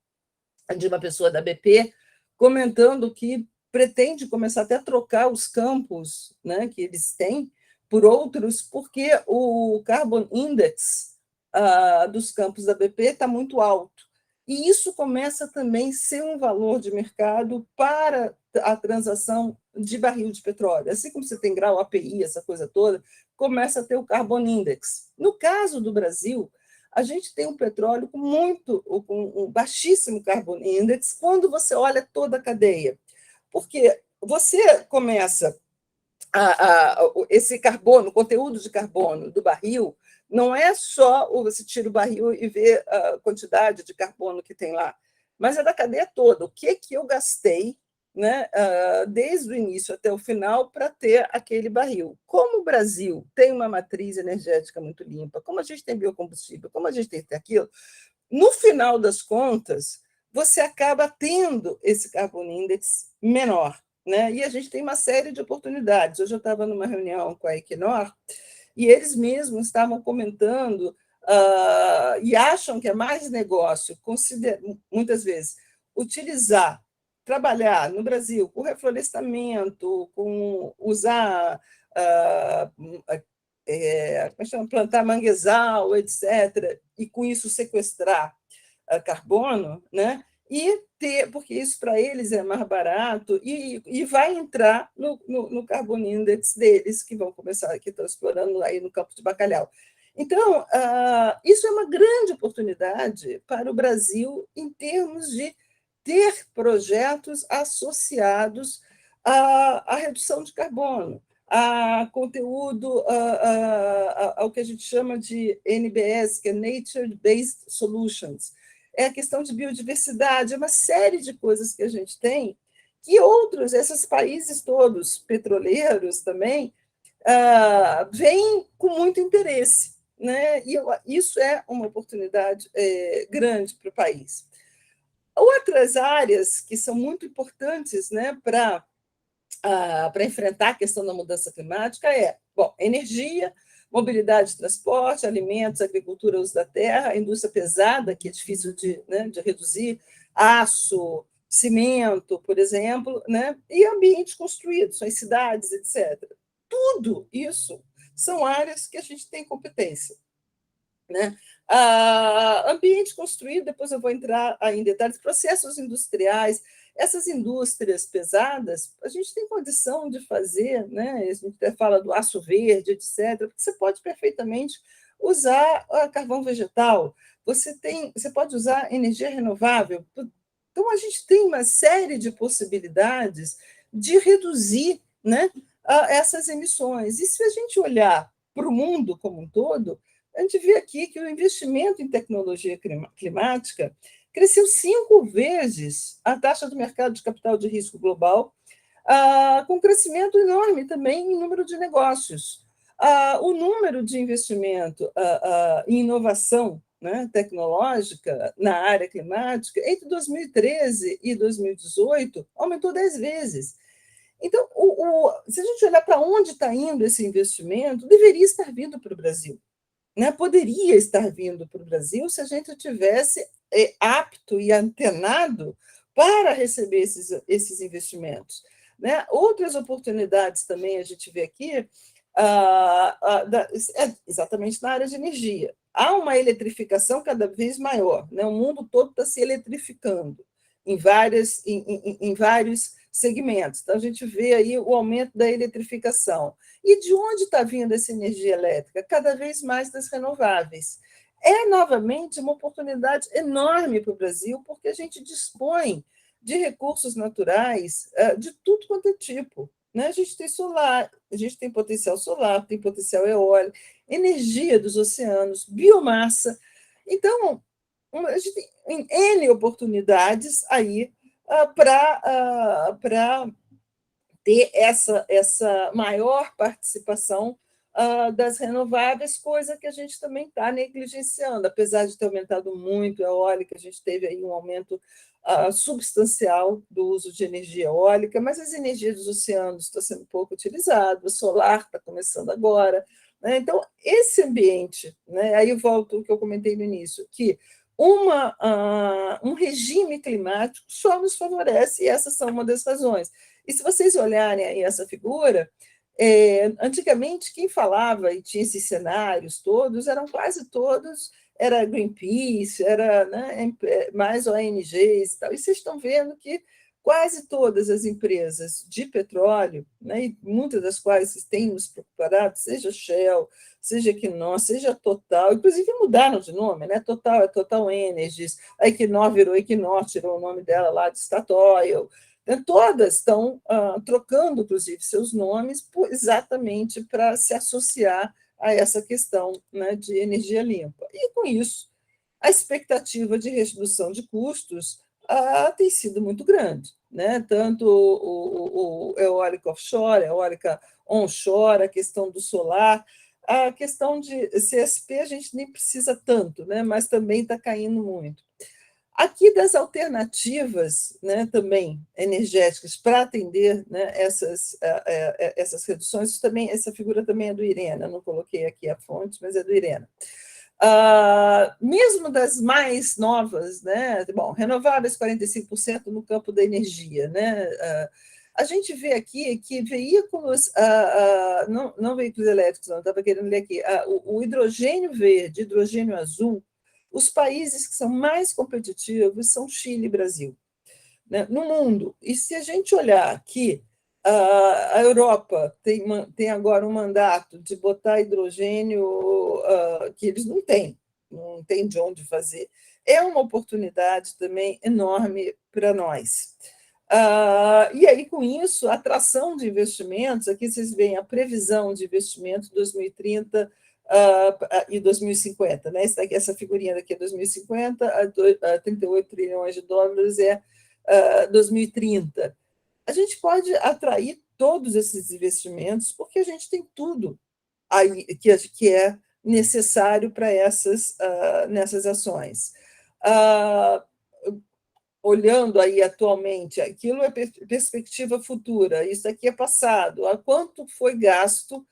Speaker 3: pessoa da BP comentando que pretende começar até a trocar os campos, né, que eles têm por outros, porque o Carbon Index dos campos da BP está muito alto. E isso começa também a ser um valor de mercado para a transação de barril de petróleo. Assim como você tem grau API, essa coisa toda, começa a ter o Carbon Index. No caso do Brasil, a gente tem um petróleo com um baixíssimo Carbon Index quando você olha toda a cadeia. Porque você começa esse carbono, o conteúdo de carbono do barril, não é só você tira o barril e vê a quantidade de carbono que tem lá, mas é da cadeia toda. O que eu gastei, né, desde o início até o final para ter aquele barril. Como o Brasil tem uma matriz energética muito limpa, como a gente tem biocombustível, como a gente tem aquilo, no final das contas, você acaba tendo esse Carbon Index menor. Né? E a gente tem uma série de oportunidades. Hoje eu estava numa reunião com a Equinor e eles mesmos estavam comentando e acham que é mais negócio, muitas vezes, trabalhar no Brasil com reflorestamento, com usar plantar manguezal, etc., e com isso sequestrar carbono, né? Porque isso para eles é mais barato e vai entrar no Carbon Index deles, que vão começar, que estão explorando aí no campo de bacalhau. Então, isso é uma grande oportunidade para o Brasil em termos de ter projetos associados à redução de carbono. a conteúdo, ao que a gente chama de NBS, que é Nature Based Solutions. É a questão de biodiversidade, é uma série de coisas que a gente tem que outros, esses países todos, petroleiros também, veem com muito interesse, né? E isso é uma oportunidade grande para o país. Outras áreas que são muito importantes, né, para enfrentar a questão da mudança climática energia, mobilidade de transporte, alimentos, agricultura, uso da terra, a indústria pesada, que é difícil de reduzir, aço, cimento, por exemplo, né? E ambientes construídos, as cidades, etc. Tudo isso são áreas que a gente tem competência, né? Ambiente construído, depois eu vou entrar em detalhes, processos industriais, essas indústrias pesadas, a gente tem condição de fazer, né? A gente até fala do aço verde, etc., porque você pode perfeitamente usar carvão vegetal, você pode usar energia renovável. Então, a gente tem uma série de possibilidades de reduzir, né, essas emissões. E se a gente olhar para o mundo como um todo, a gente vê aqui que o investimento em tecnologia climática cresceu 5 vezes a taxa do mercado de capital de risco global, com crescimento enorme também em número de negócios. O número de investimento em inovação, né, tecnológica na área climática, entre 2013 e 2018, aumentou 10 vezes. Então, se a gente olhar para onde está indo esse investimento, deveria estar vindo para o Brasil. Né, poderia estar vindo para o Brasil se a gente tivesse apto e antenado para receber esses investimentos. Né? Outras oportunidades também a gente vê aqui, exatamente na área de energia. Há uma eletrificação cada vez maior, né? O mundo todo está se eletrificando em vários segmentos. Então, a gente vê aí o aumento da eletrificação. E de onde está vindo essa energia elétrica? Cada vez mais das renováveis. É, novamente, uma oportunidade enorme para o Brasil, porque a gente dispõe de recursos naturais de tudo quanto é tipo. Né? A gente tem solar, a gente tem potencial solar, tem potencial eólico, energia dos oceanos, biomassa. Então, a gente tem N oportunidades aí para ter essa maior participação das renováveis, coisa que a gente também está negligenciando, apesar de ter aumentado muito a eólica, a gente teve aí um aumento substancial do uso de energia eólica, mas as energias dos oceanos estão sendo pouco utilizadas, o solar está começando agora. Né? Então, esse ambiente, né? Aí eu volto ao que eu comentei no início, que um regime climático só nos favorece, e essas são uma das razões. E se vocês olharem aí essa figura, antigamente quem falava e tinha esses cenários todos, eram quase todos, era Greenpeace, era, né, mais ONGs e tal. E vocês estão vendo que quase todas as empresas de petróleo, né, e muitas das quais têm nos preparado, seja Shell, seja Equinor, seja Total, inclusive mudaram de nome, né? Total é Total Energies, a Equinor virou Equinor, tirou o nome dela lá de Statoil. Todas estão trocando, inclusive, seus nomes exatamente para se associar a essa questão, né, de energia limpa. E, com isso, a expectativa de redução de custos tem sido muito grande. Né? Tanto o eólica offshore, a eólica onshore, a questão do solar, a questão de CSP a gente nem precisa tanto, né? Mas também está caindo muito. Aqui das alternativas, né, também energéticas para atender, né, essas reduções, também, essa figura também é do IRENA, eu não coloquei aqui a fonte, mas é do IRENA. Mesmo das mais novas, né, bom, renováveis 45% no campo da energia, né, a gente vê aqui que veículos, não veículos elétricos, não, estava querendo ler aqui, o hidrogênio verde, hidrogênio azul, os países que são mais competitivos são Chile e Brasil, né, no mundo. E se a gente olhar que a Europa tem agora um mandato de botar hidrogênio que eles não têm de onde fazer, é uma oportunidade também enorme para nós. E aí, com isso, a atração de investimentos, aqui vocês veem a previsão de investimento 2030 e 2050. Né? Essa figurinha daqui é 2050, a 38 trilhões de dólares é 2030. A gente pode atrair todos esses investimentos porque a gente tem tudo aí que é necessário para nessas ações. Olhando aí atualmente, aquilo é perspectiva futura, isso aqui é passado. A quanto foi gasto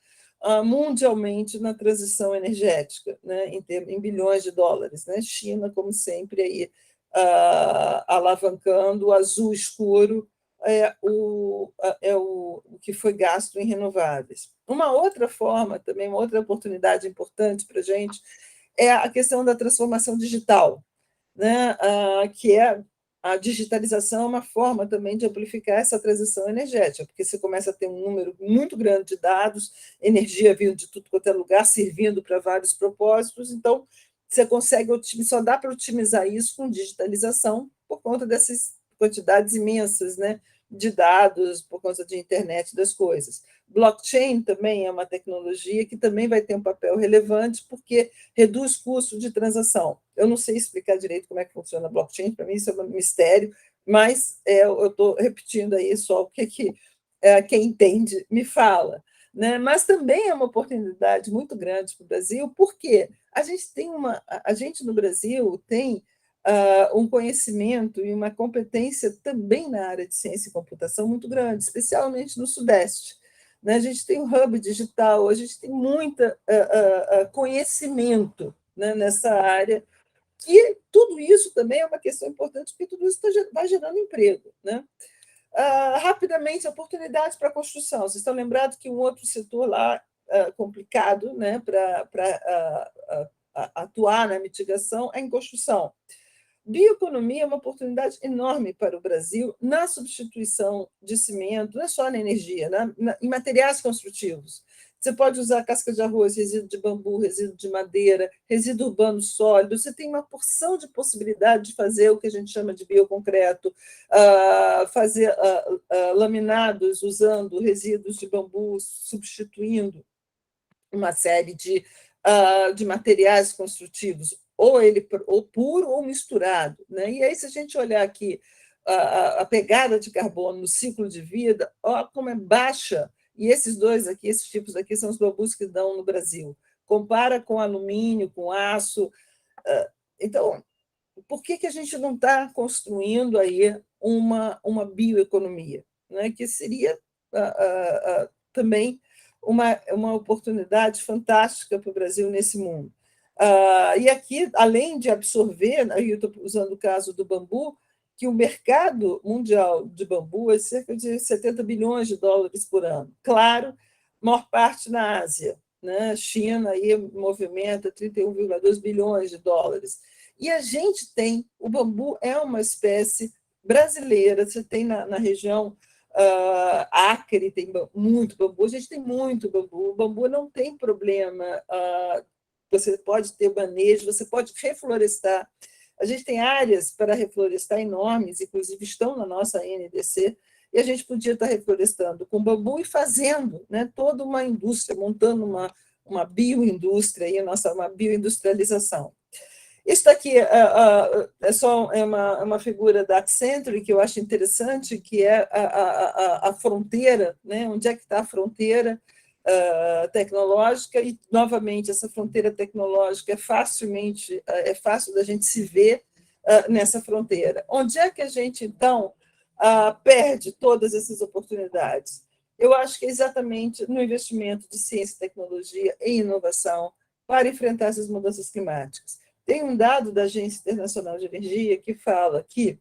Speaker 3: mundialmente na transição energética, né, em bilhões de dólares, né? China, como sempre, aí, alavancando o azul escuro o que foi gasto em renováveis. Uma outra forma, também, uma outra oportunidade importante para a gente é a questão da transformação digital, né, que é a digitalização é uma forma também de amplificar essa transição energética, porque você começa a ter um número muito grande de dados, energia vindo de tudo quanto é lugar, servindo para vários propósitos, então você consegue otimizar, só dá para otimizar isso com digitalização por conta dessas quantidades imensas, né, de dados, por conta de internet das coisas. Blockchain também é uma tecnologia que também vai ter um papel relevante, porque reduz custo de transação. Eu não sei explicar direito como é que funciona a blockchain, para mim isso é um mistério, mas eu estou repetindo aí só o que quem entende me fala. Né? Mas também é uma oportunidade muito grande para o Brasil, porque a gente no Brasil tem um conhecimento e uma competência também na área de ciência e computação muito grande, especialmente no Sudeste. Né? A gente tem um hub digital, a gente tem muito conhecimento, né, nessa área, e tudo isso também é uma questão importante, porque tudo isso vai gerando emprego. Né? Rapidamente, oportunidades para a construção. Vocês estão lembrados que um outro setor lá complicado, né, para atuar na mitigação é em construção. Bioeconomia é uma oportunidade enorme para o Brasil na substituição de cimento, não é só na energia, em materiais construtivos. Você pode usar casca de arroz, resíduo de bambu, resíduo de madeira, resíduo urbano sólido. Você tem uma porção de possibilidade de fazer o que a gente chama de bioconcreto, fazer laminados usando resíduos de bambu, substituindo uma série de materiais construtivos, ou puro ou misturado. Né? E aí, se a gente olhar aqui a pegada de carbono no ciclo de vida, ó, como é baixa, e esses dois aqui, esses tipos aqui, são os bambus que dão no Brasil. Compara com alumínio, com aço. Então, por que a gente não está construindo aí uma bioeconomia, né? Que seria também uma oportunidade fantástica para o Brasil nesse mundo. E aqui, além de absorver, aí eu estou usando o caso do bambu, que o mercado mundial de bambu é cerca de 70 bilhões de dólares por ano. Claro, maior parte na Ásia. Né? China aí movimenta 31,2 bilhões de dólares. E a gente tem, o bambu é uma espécie brasileira, você tem na região Acre, tem muito bambu, a gente tem muito bambu, o bambu não tem problema, você pode ter manejo, você pode reflorestar. A gente tem áreas para reflorestar enormes, inclusive estão na nossa NDC, e a gente podia estar reflorestando com bambu e fazendo, né, toda uma indústria, montando uma bioindústria, aí, uma bioindustrialização. Isso aqui é uma figura da Accenture que eu acho interessante, que é a fronteira, né? Onde é que está a fronteira tecnológica, e, novamente, essa fronteira tecnológica é fácil da gente se ver nessa fronteira. Onde é que a gente, então, perde todas essas oportunidades? Eu acho que é exatamente no investimento de ciência, tecnologia e inovação para enfrentar essas mudanças climáticas. Tem um dado da Agência Internacional de Energia que fala que,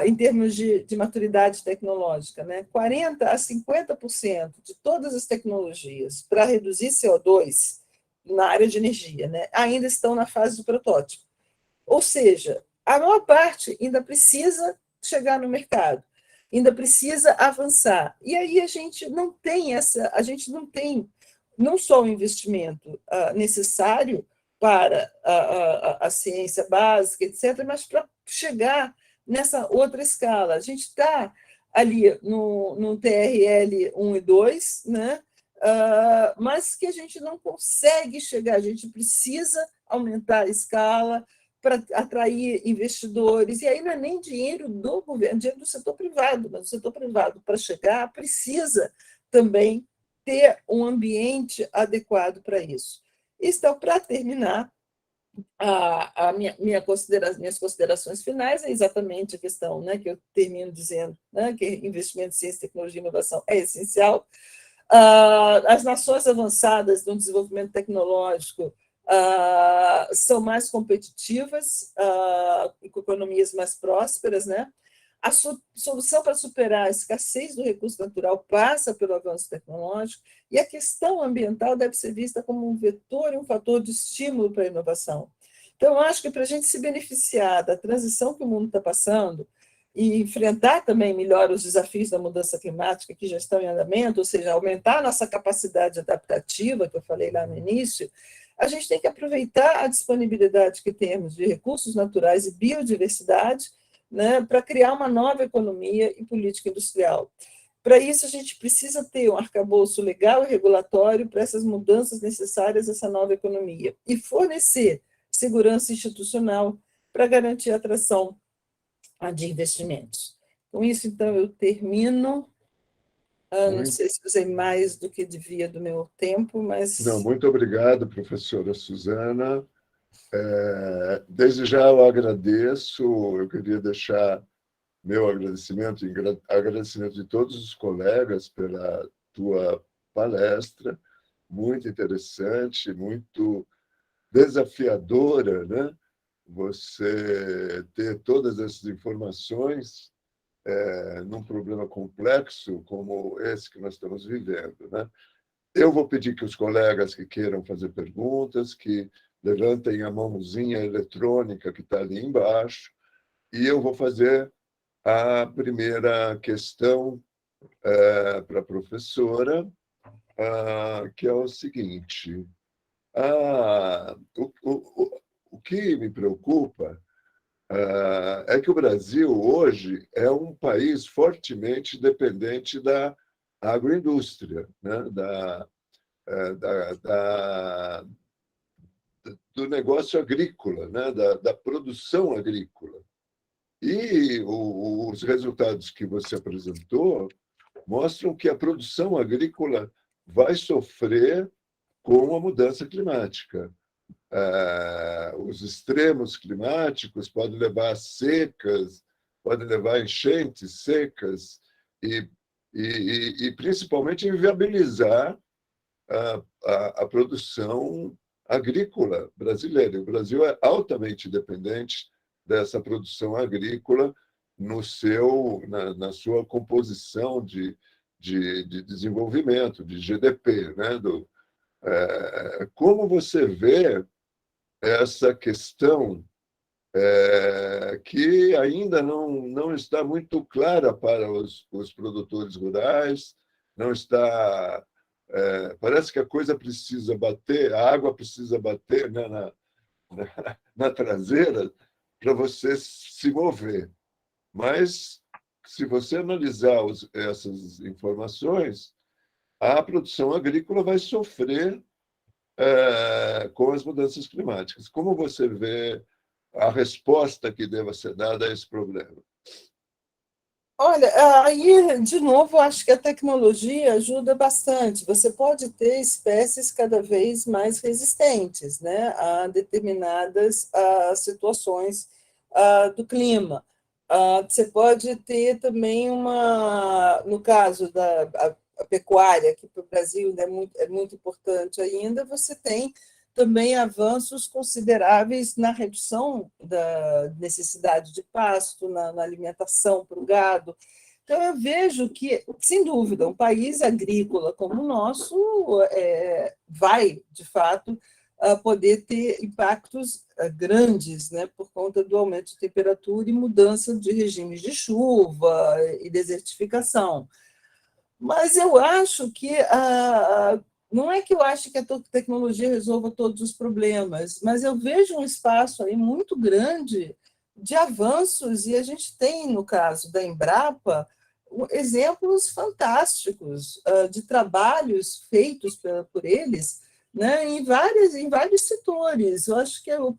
Speaker 3: em termos de maturidade tecnológica, né, 40% a 50% de todas as tecnologias para reduzir CO2 na área de energia, né, ainda estão na fase do protótipo. Ou seja, a maior parte ainda precisa chegar no mercado, ainda precisa avançar. E aí a gente não tem não só o investimento necessário para a ciência básica, etc., mas para chegar nessa outra escala. A gente está ali no TRL 1 e 2, né? Mas que a gente não consegue chegar, a gente precisa aumentar a escala para atrair investidores, e aí não é nem dinheiro do governo, é dinheiro do setor privado, mas o setor privado, para chegar, precisa também ter um ambiente adequado para isso. Então, para terminar, minhas considerações finais é exatamente a questão, né, que eu termino dizendo, né, que investimento em ciência, tecnologia e inovação é essencial. As nações avançadas no desenvolvimento tecnológico são mais competitivas, com economias mais prósperas, né? A solução para superar a escassez do recurso natural passa pelo avanço tecnológico, e a questão ambiental deve ser vista como um vetor e um fator de estímulo para a inovação. Então, eu acho que para a gente se beneficiar da transição que o mundo está passando e enfrentar também melhor os desafios da mudança climática que já estão em andamento, ou seja, aumentar a nossa capacidade adaptativa, que eu falei lá no início, a gente tem que aproveitar a disponibilidade que temos de recursos naturais e biodiversidade, né, para criar uma nova economia e política industrial. Para isso, a gente precisa ter um arcabouço legal e regulatório para essas mudanças necessárias a essa nova economia e fornecer segurança institucional para garantir a atração de investimentos. Com isso, então, eu termino. Não sei se usei mais do que devia do meu tempo, mas...
Speaker 1: Não, muito obrigado, professora Suzana. Desde já eu agradeço, eu queria deixar meu agradecimento e agradecimento de todos os colegas pela tua palestra, muito interessante, muito desafiadora, né? Você ter todas essas informações num problema complexo como esse que nós estamos vivendo, né? Eu vou pedir que os colegas que queiram fazer perguntas, que levantem a mãozinha eletrônica que está ali embaixo, e eu vou fazer a primeira questão para a professora, que é o seguinte. O que me preocupa é que o Brasil, hoje, é um país fortemente dependente da agroindústria, né? Do negócio agrícola, né? Da produção agrícola. E os resultados que você apresentou mostram que a produção agrícola vai sofrer com a mudança climática. Os extremos climáticos podem levar a secas, podem levar a enchentes secas e principalmente inviabilizar a produção agrícola brasileira. O Brasil é altamente dependente dessa produção agrícola na sua composição de desenvolvimento, de GDP, né? Como você vê essa questão que ainda não está muito clara para os produtores rurais, não está... parece que a coisa precisa bater, a água precisa bater, né, na traseira para você se mover. Mas, se você analisar essas informações, a produção agrícola vai sofrer com as mudanças climáticas. Como você vê a resposta que deva ser dada a esse problema?
Speaker 3: Olha, aí, de novo, acho que a tecnologia ajuda bastante. Você pode ter espécies cada vez mais resistentes, né, a determinadas situações do clima. Você pode ter também no caso da a pecuária, que para o Brasil é muito importante ainda, você tem também avanços consideráveis na redução da necessidade de pasto, na alimentação para o gado. Então, eu vejo que, sem dúvida, um país agrícola como o nosso vai, de fato, poder ter impactos grandes, né, por conta do aumento de temperatura e mudança de regimes de chuva e desertificação. Mas eu acho que não é que eu acho que a tecnologia resolva todos os problemas, mas eu vejo um espaço aí muito grande, de avanços, e a gente tem, no caso da Embrapa, exemplos fantásticos de trabalhos feitos por eles, né, em vários setores. Eu acho que eu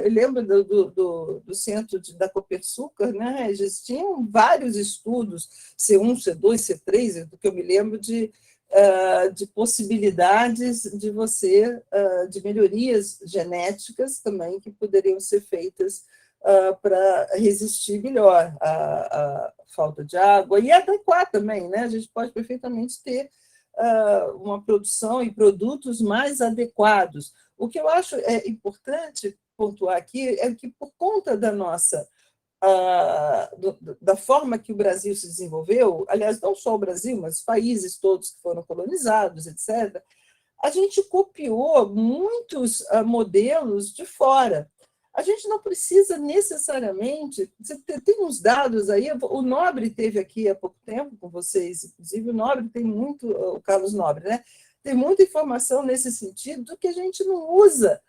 Speaker 3: lembro do centro da Copersucar, né, existiam vários estudos, C1, C2, C3, do que eu me lembro de possibilidades de melhorias genéticas também que poderiam ser feitas para resistir melhor à falta de água e adequar também, né? A gente pode perfeitamente ter uma produção e produtos mais adequados. O que eu acho importante pontuar aqui é que, por conta da forma que o Brasil se desenvolveu, aliás, não só o Brasil, mas os países todos que foram colonizados, etc., a gente copiou muitos modelos de fora. A gente não precisa necessariamente. Tem uns dados aí, o Nobre teve aqui há pouco tempo com vocês, inclusive o Nobre tem muito, o Carlos Nobre, né? Tem muita informação nesse sentido que a gente não usa,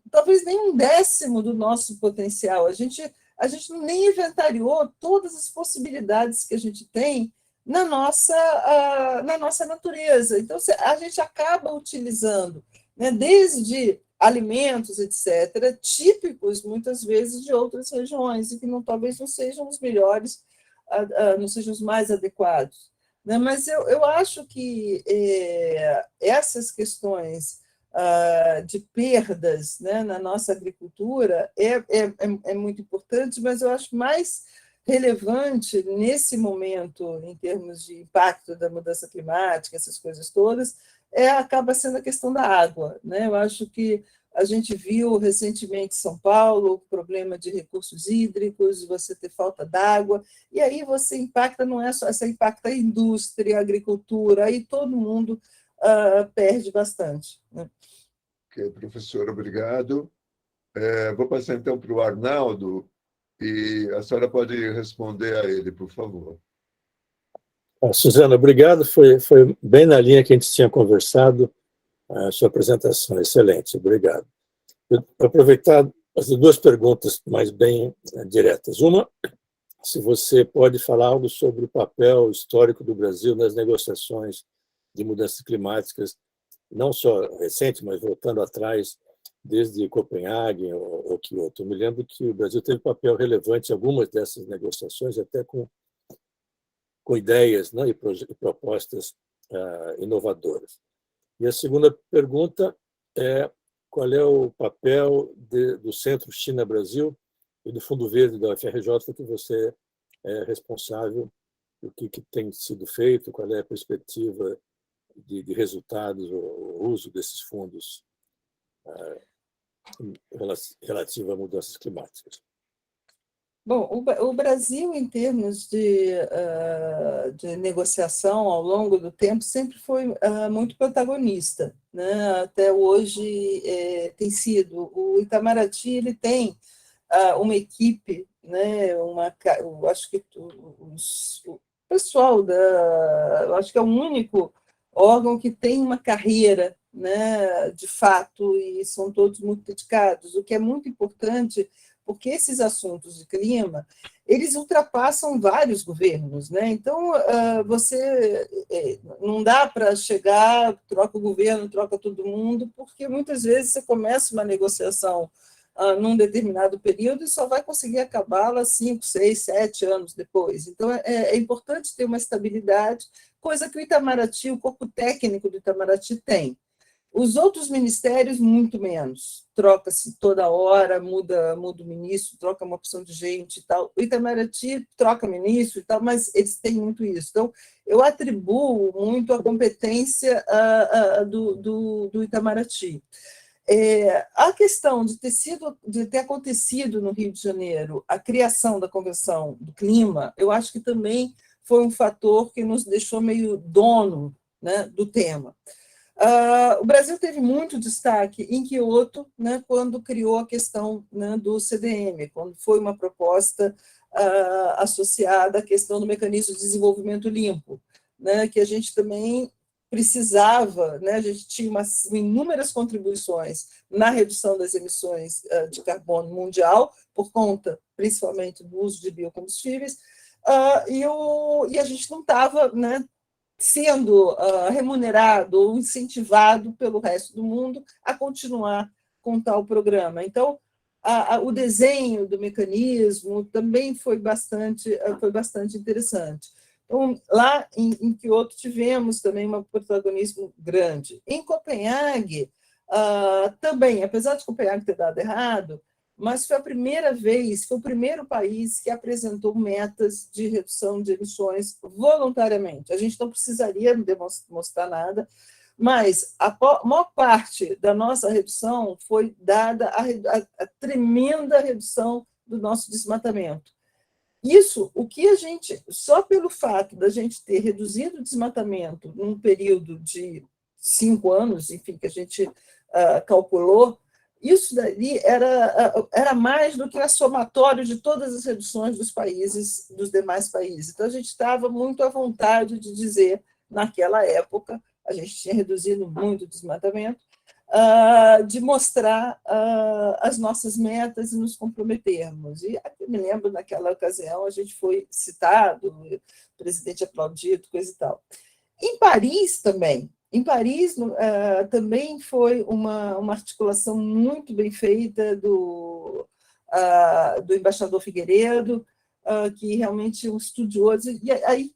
Speaker 3: talvez nem 1/10 do nosso potencial. A gente nem inventariou todas as possibilidades que a gente tem na nossa natureza. Então, a gente acaba utilizando, né, desde alimentos, etc., típicos, muitas vezes, de outras regiões, e que talvez não sejam os melhores, não sejam os mais adequados. Né? Mas eu acho que essas questões de perdas, né, na nossa agricultura é muito importante, mas eu acho mais relevante nesse momento, em termos de impacto da mudança climática, essas coisas todas, acaba sendo a questão da água. Né? Eu acho que a gente viu recentemente em São Paulo o problema de recursos hídricos, você ter falta d'água, e aí você impacta, não é só, você impacta a indústria, a agricultura, aí todo mundo perde bastante. Né?
Speaker 1: Ok, professor, obrigado. Vou passar então para o Arnaldo, e a senhora pode responder a ele, por favor.
Speaker 2: Suzana, obrigado. Foi bem na linha que a gente tinha conversado. A sua apresentação, excelente, obrigado. Eu vou aproveitar as duas perguntas mais bem diretas. Uma, se você pode falar algo sobre o papel histórico do Brasil nas negociações de mudanças climáticas, não só recente, mas voltando atrás, desde Copenhague ou Kyoto. Eu me lembro que o Brasil teve papel relevante em algumas dessas negociações, até com ideias, né, e propostas inovadoras. E a segunda pergunta é qual é o papel do Centro China-Brasil e do Fundo Verde da UFRJ, que você é responsável, o que tem sido feito, qual é a perspectiva de resultados, o uso desses fundos relativo a mudanças climáticas.
Speaker 3: Bom, o Brasil, em termos de negociação ao longo do tempo, sempre foi muito protagonista. Né? Até hoje tem sido. O Itamaraty ele tem uma equipe, né? Eu acho que o pessoal eu acho que é o único órgão que tem uma carreira, né, de fato, e são todos muito dedicados, o que é muito importante, porque esses assuntos de clima, eles ultrapassam vários governos, né? Então, você não dá para chegar, troca o governo, troca todo mundo, porque muitas vezes você começa uma negociação num determinado período e só vai conseguir acabá-la 5, 6, 7 anos depois. Então, é importante ter uma estabilidade, coisa que o Itamaraty, o corpo técnico do Itamaraty tem. Os outros ministérios, muito menos. Troca-se toda hora, muda o ministro, troca uma opção de gente e tal. O Itamaraty troca ministro e tal, mas eles têm muito isso. Então, eu atribuo muito a competência do Itamaraty. A questão de ter acontecido no Rio de Janeiro a criação da Convenção do Clima, eu acho que também foi um fator que nos deixou meio dono, né, do tema. O Brasil teve muito destaque em Kyoto, né, quando criou a questão, né, do CDM, quando foi uma proposta associada à questão do mecanismo de desenvolvimento limpo, né, que a gente também precisava, né, a gente tinha inúmeras contribuições na redução das emissões de carbono mundial, por conta, principalmente, do uso de biocombustíveis, e a gente não estava, né, sendo remunerado ou incentivado pelo resto do mundo a continuar com tal programa. Então, o desenho do mecanismo também foi bastante interessante. Então, lá em Kyoto tivemos também um protagonismo grande. Em Copenhague, também, apesar de Copenhague ter dado errado, mas foi a primeira vez, foi o primeiro país que apresentou metas de redução de emissões voluntariamente. A gente não precisaria demonstrar nada, mas a maior parte da nossa redução foi dada a tremenda redução do nosso desmatamento. Isso, o que a gente, só pelo fato da gente ter reduzido o desmatamento num período de 5 anos, enfim, que a gente calculou, isso daí era mais do que a somatório de todas as reduções dos demais países. Então, a gente estava muito à vontade de dizer, naquela época, a gente tinha reduzido muito o desmatamento, de mostrar as nossas metas e nos comprometermos. E eu me lembro, naquela ocasião, a gente foi citado, o presidente aplaudido, coisa e tal. Em Paris também. Em Paris também foi uma articulação muito bem feita do embaixador Figueiredo, que realmente é um estudioso. E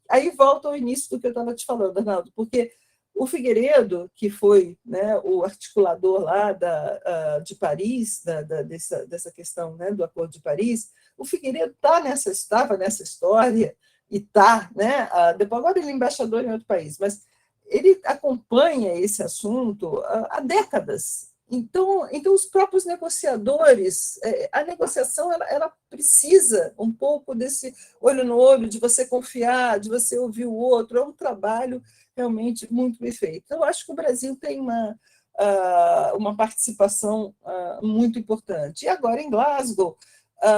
Speaker 3: aí volta ao início do que eu estava te falando, Arnaldo, porque o Figueiredo, que foi, né, o articulador lá de Paris, dessa questão, né, do Acordo de Paris, o Figueiredo estava nessa história e está, né, depois agora ele é embaixador em outro país, mas ele acompanha esse assunto há décadas. Então, os próprios negociadores, a negociação ela precisa um pouco desse olho no olho, de você confiar, de você ouvir o outro, é um trabalho realmente muito bem feito. Então, eu acho que o Brasil tem uma participação muito importante. E agora, em Glasgow,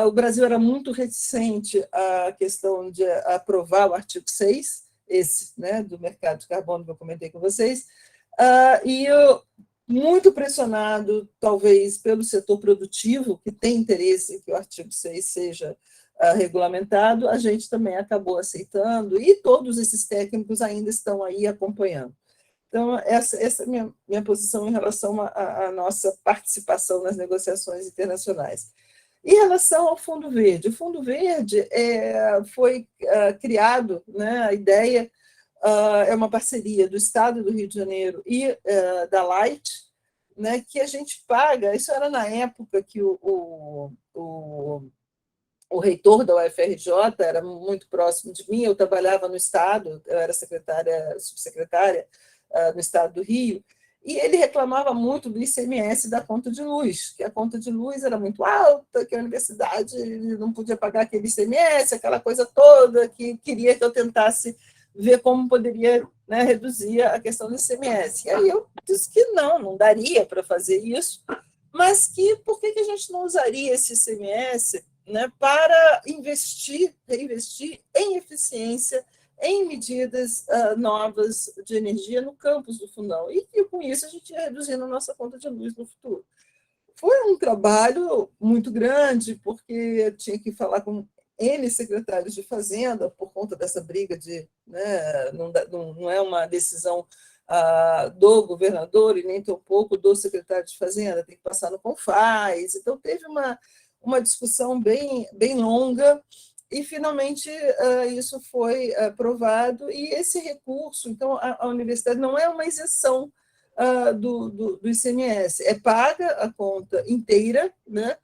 Speaker 3: o Brasil era muito reticente à questão de aprovar o artigo 6, esse, né, do mercado de carbono que eu comentei com vocês, e muito pressionado, talvez, pelo setor produtivo, que tem interesse que o artigo 6 seja regulamentado, a gente também acabou aceitando, e todos esses técnicos ainda estão aí acompanhando. Então, essa é a minha posição em relação à nossa participação nas negociações internacionais. Em relação ao Fundo Verde, o Fundo Verde foi criado, né, a ideia é uma parceria do Estado do Rio de Janeiro e da Light, né, que a gente paga, isso era na época que o reitor da UFRJ era muito próximo de mim, eu trabalhava no Estado, eu era subsecretária no Estado do Rio, e ele reclamava muito do ICMS da conta de luz, que a conta de luz era muito alta, que a universidade não podia pagar aquele ICMS, aquela coisa toda, que queria que eu tentasse ver como poderia, né, reduzir a questão do ICMS. E aí eu disse que não daria para fazer isso, mas que por que a gente não usaria esse ICMS, né, para reinvestir em eficiência, em medidas novas de energia no campus do Fundão, e com isso a gente ia reduzindo a nossa conta de luz no futuro. Foi um trabalho muito grande, porque tinha que falar com N secretários de Fazenda, por conta dessa briga de... Né, não é uma decisão do governador e nem tampouco do secretário de Fazenda, tem que passar no CONFAS. Então, teve uma discussão bem longa, e, finalmente, isso foi aprovado, e esse recurso, então, a universidade não é uma isenção do ICMS, é paga a conta inteira, né?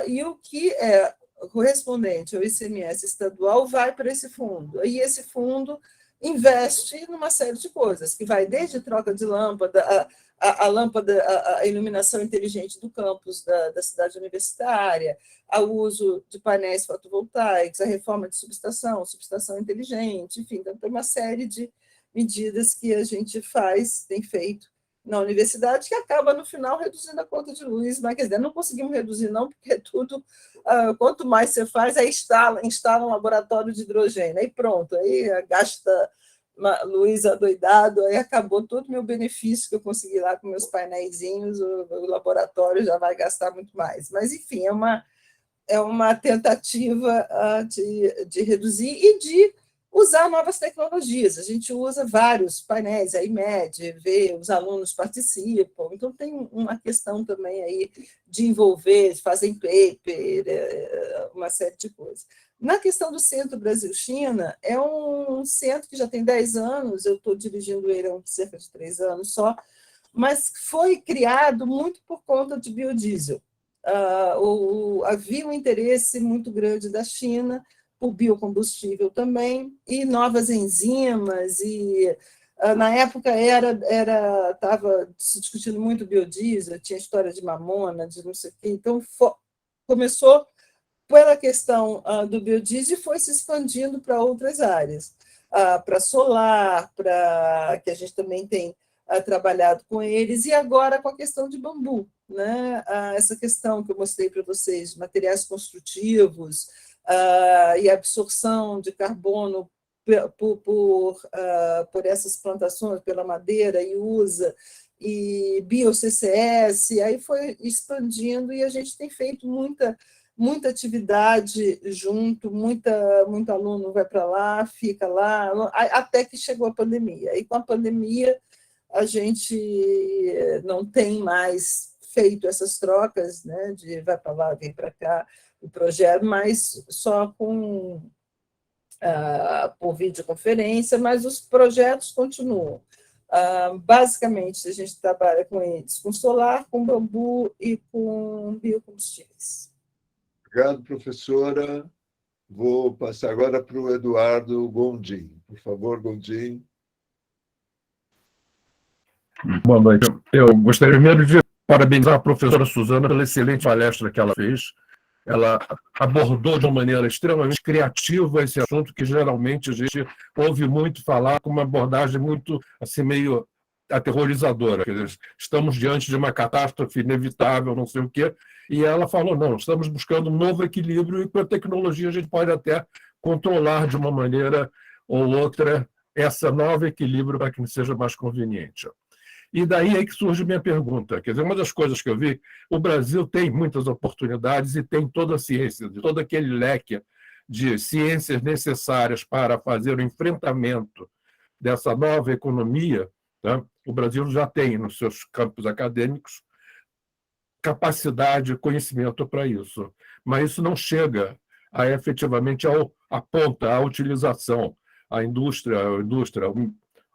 Speaker 3: E o que é correspondente ao ICMS estadual vai para esse fundo, e esse fundo investe numa série de coisas, que vai desde troca de lâmpada, a iluminação inteligente do campus da cidade universitária, ao uso de painéis fotovoltaicos, a reforma de subestação inteligente, enfim, então tem uma série de medidas que a gente tem feito na universidade, que acaba, no final, reduzindo a conta de luz, mas, quer dizer, não conseguimos reduzir, não, porque tudo, quanto mais você faz, aí instala um laboratório de hidrogênio, aí pronto, aí gasta Luiz adoidado, aí acabou todo o meu benefício que eu consegui lá com meus painéisinhos, o laboratório já vai gastar muito mais. Mas, enfim, é uma tentativa de reduzir e de usar novas tecnologias. A gente usa vários painéis, a IMED, vê, os alunos participam, então tem uma questão também aí de envolver, fazem paper, uma série de coisas. Na questão do Centro Brasil-China, é um centro que já tem 10 anos, eu estou dirigindo ele há cerca de 3 anos só, mas foi criado muito por conta de biodiesel. Havia um interesse muito grande da China por biocombustível também, e novas enzimas, e na época estava se discutindo muito biodiesel, tinha história de mamona, de não sei o quê, então começou pela questão do biodiesel e foi se expandindo para outras áreas, para solar, que a gente também tem trabalhado com eles, e agora com a questão de bambu, né? Essa questão que eu mostrei para vocês, materiais construtivos, e absorção de carbono por essas plantações, pela madeira, e usa, e bio-CCS, aí foi expandindo, e a gente tem feito muita atividade junto, muito aluno vai para lá, fica lá, até que chegou a pandemia. E com a pandemia, a gente não tem mais feito essas trocas, né, de vai para lá, vem para cá, o projeto, mas só por videoconferência, mas os projetos continuam. Basicamente, a gente trabalha com eles, com solar, com bambu e com biocombustíveis.
Speaker 1: Obrigado, professora. Vou passar agora para o Eduardo Gondim. Por favor, Gondim.
Speaker 4: Boa noite. Eu gostaria primeiro de parabenizar a professora Suzana pela excelente palestra que ela fez. Ela abordou de uma maneira extremamente criativa esse assunto que geralmente a gente ouve muito falar com uma abordagem muito assim, meio aterrorizadora. Quer dizer, estamos diante de uma catástrofe inevitável, não sei o quê, e ela falou, não, estamos buscando um novo equilíbrio e com a tecnologia a gente pode até controlar de uma maneira ou outra esse novo equilíbrio para que seja mais conveniente. E daí é que surge minha pergunta. Quer dizer, uma das coisas que eu vi, o Brasil tem muitas oportunidades e tem toda a ciência, todo aquele leque de ciências necessárias para fazer o enfrentamento dessa nova economia, tá? O Brasil já tem nos seus campos acadêmicos capacidade, conhecimento para isso, mas isso não chega efetivamente a ponta, a utilização, a indústria,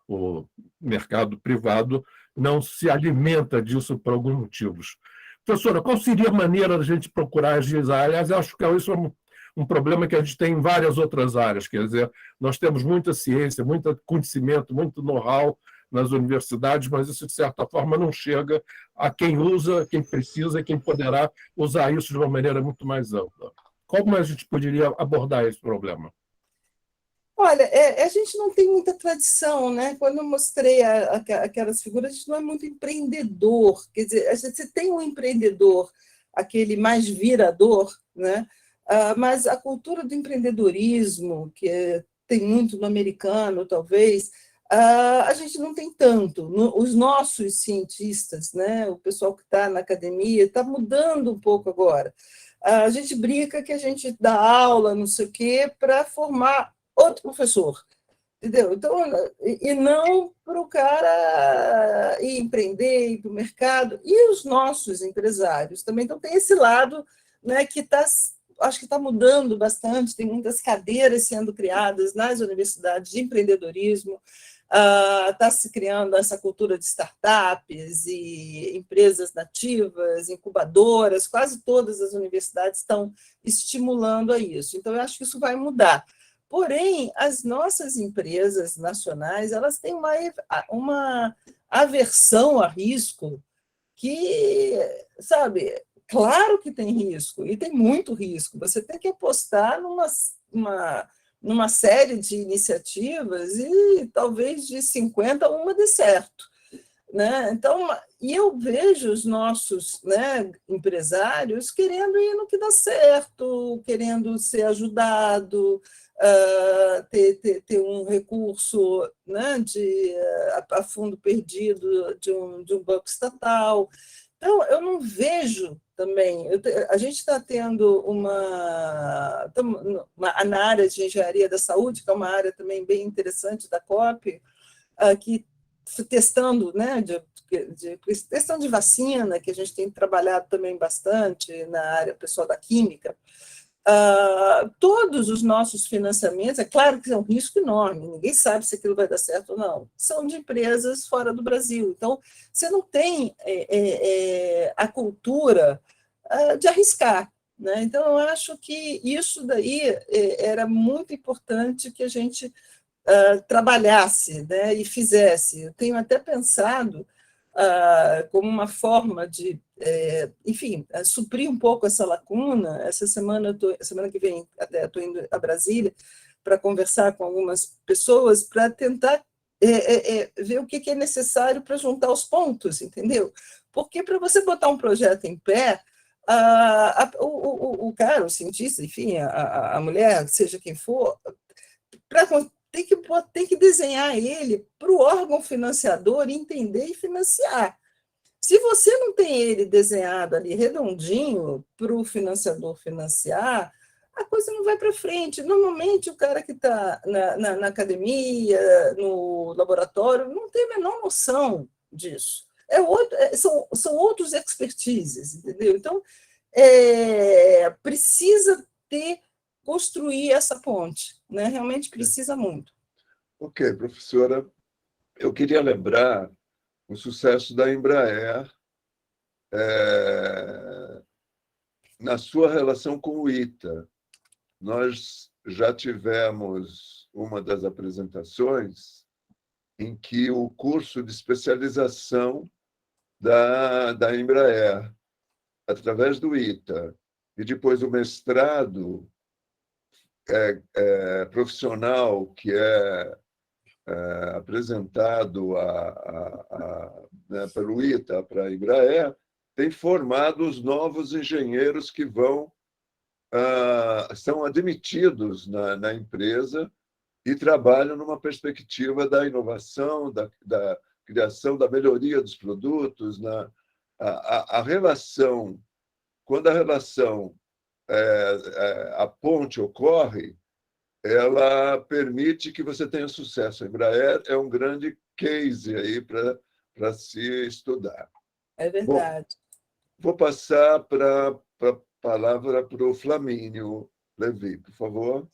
Speaker 4: o mercado privado não se alimenta disso por alguns motivos. Professora, qual seria a maneira da gente procurar agilizar? Aliás, acho que isso é um problema que a gente tem em várias outras áreas. Quer dizer, nós temos muita ciência, muito conhecimento, muito know-how nas universidades, mas isso, de certa forma, não chega a quem usa, quem precisa, quem poderá usar isso de uma maneira muito mais ampla. Como a gente poderia abordar esse problema?
Speaker 3: Olha, a gente não tem muita tradição, né? Quando eu mostrei aquelas figuras, a gente não é muito empreendedor. Quer dizer, você tem um empreendedor, aquele mais virador, né? Mas a cultura do empreendedorismo, que tem muito no americano, talvez, a gente não tem tanto. Os nossos cientistas, né? O pessoal que está na academia, está mudando um pouco agora. A gente brinca que a gente dá aula, não sei o quê, para formar outro professor, entendeu? Então, e não para o cara ir empreender, ir para o mercado. E os nossos empresários também. Então, tem esse lado, né, que acho que está mudando bastante, tem muitas cadeiras sendo criadas nas universidades de empreendedorismo, está se criando essa cultura de startups e empresas nativas, incubadoras, quase todas as universidades estão estimulando a isso. Então, eu acho que isso vai mudar. Porém, as nossas empresas nacionais, elas têm uma aversão a risco que, sabe, claro que tem risco, e tem muito risco. Você tem que apostar numa série de iniciativas e talvez de 50 uma dê certo, né? Então, e eu vejo os nossos, né, empresários querendo ir no que dá certo, querendo ser ajudado, ter um recurso, né, a fundo perdido de um banco estatal. Então, eu não vejo também. A gente está tendo na área de engenharia da saúde, que é uma área também bem interessante da COP, que testando, né, questão de vacina, que a gente tem trabalhado também bastante na área pessoal da química. Todos os nossos financiamentos, é claro que é um risco enorme, ninguém sabe se aquilo vai dar certo ou não, são de empresas fora do Brasil. Então, você não tem a cultura de arriscar, né? Então, eu acho que isso daí era muito importante que a gente trabalhasse, né, e fizesse. Eu tenho até pensado como uma forma de, enfim, suprir um pouco essa lacuna. Essa semana, semana que vem, até estou indo a Brasília para conversar com algumas pessoas para tentar ver o que é necessário para juntar os pontos, entendeu? Porque para você botar um projeto em pé, o cara, o cientista, enfim, a mulher, seja quem for, tem que desenhar ele para o órgão financiador entender e financiar. Se você não tem ele desenhado ali redondinho para o financiador financiar, a coisa não vai para frente. Normalmente, o cara que está na academia, no laboratório, não tem a menor noção disso. São outros expertises, entendeu? Então, precisa construir essa ponte, né? Realmente precisa muito.
Speaker 1: Ok, professora, eu queria lembrar o sucesso da Embraer na sua relação com o ITA. Nós já tivemos uma das apresentações em que o curso de especialização da Embraer, através do ITA, e depois o mestrado profissional que é apresentado né, pelo ITA para a Embraer, tem formado os novos engenheiros que são admitidos na empresa e trabalham numa perspectiva da inovação, da criação, da melhoria dos produtos. A relação, quando a relação, a ponte ocorre, ela permite que você tenha sucesso. A Embraer é um grande case aí para se estudar.
Speaker 3: É verdade.
Speaker 1: Bom, vou passar a palavra para o Flamínio Levi, por favor.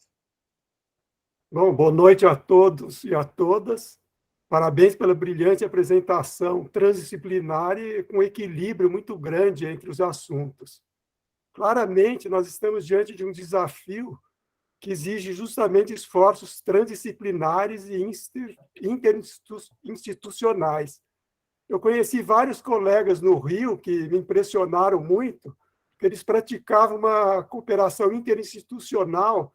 Speaker 5: Bom, boa noite a todos e a todas. Parabéns pela brilhante apresentação transdisciplinar e com equilíbrio muito grande entre os assuntos. Claramente, nós estamos diante de um desafio que exige justamente esforços transdisciplinares e interinstitucionais. Eu conheci vários colegas no Rio que me impressionaram muito, porque eles praticavam uma cooperação interinstitucional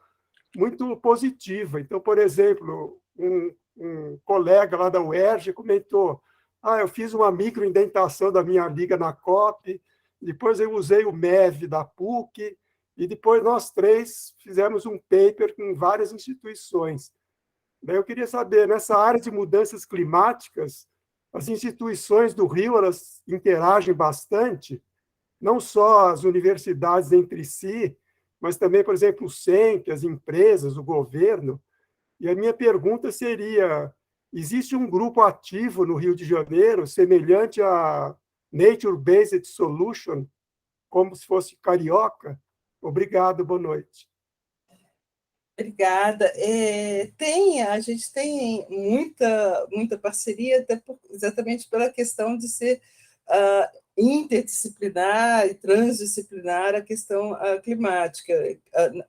Speaker 5: muito positiva. Então, por exemplo, um colega lá da UERJ comentou: eu fiz uma microindentação da minha liga na COP, depois eu usei o MEV da PUC, e depois nós três fizemos um paper com várias instituições. Daí eu queria saber, nessa área de mudanças climáticas, as instituições do Rio, elas interagem bastante, não só as universidades entre si, mas também, por exemplo, o SENC, as empresas, o governo. E a minha pergunta seria: existe um grupo ativo no Rio de Janeiro, semelhante a Nature Based Solution, como se fosse carioca? Obrigado, boa noite.
Speaker 3: Obrigada. A gente tem muita parceria, exatamente pela questão de ser interdisciplinar e transdisciplinar a questão climática.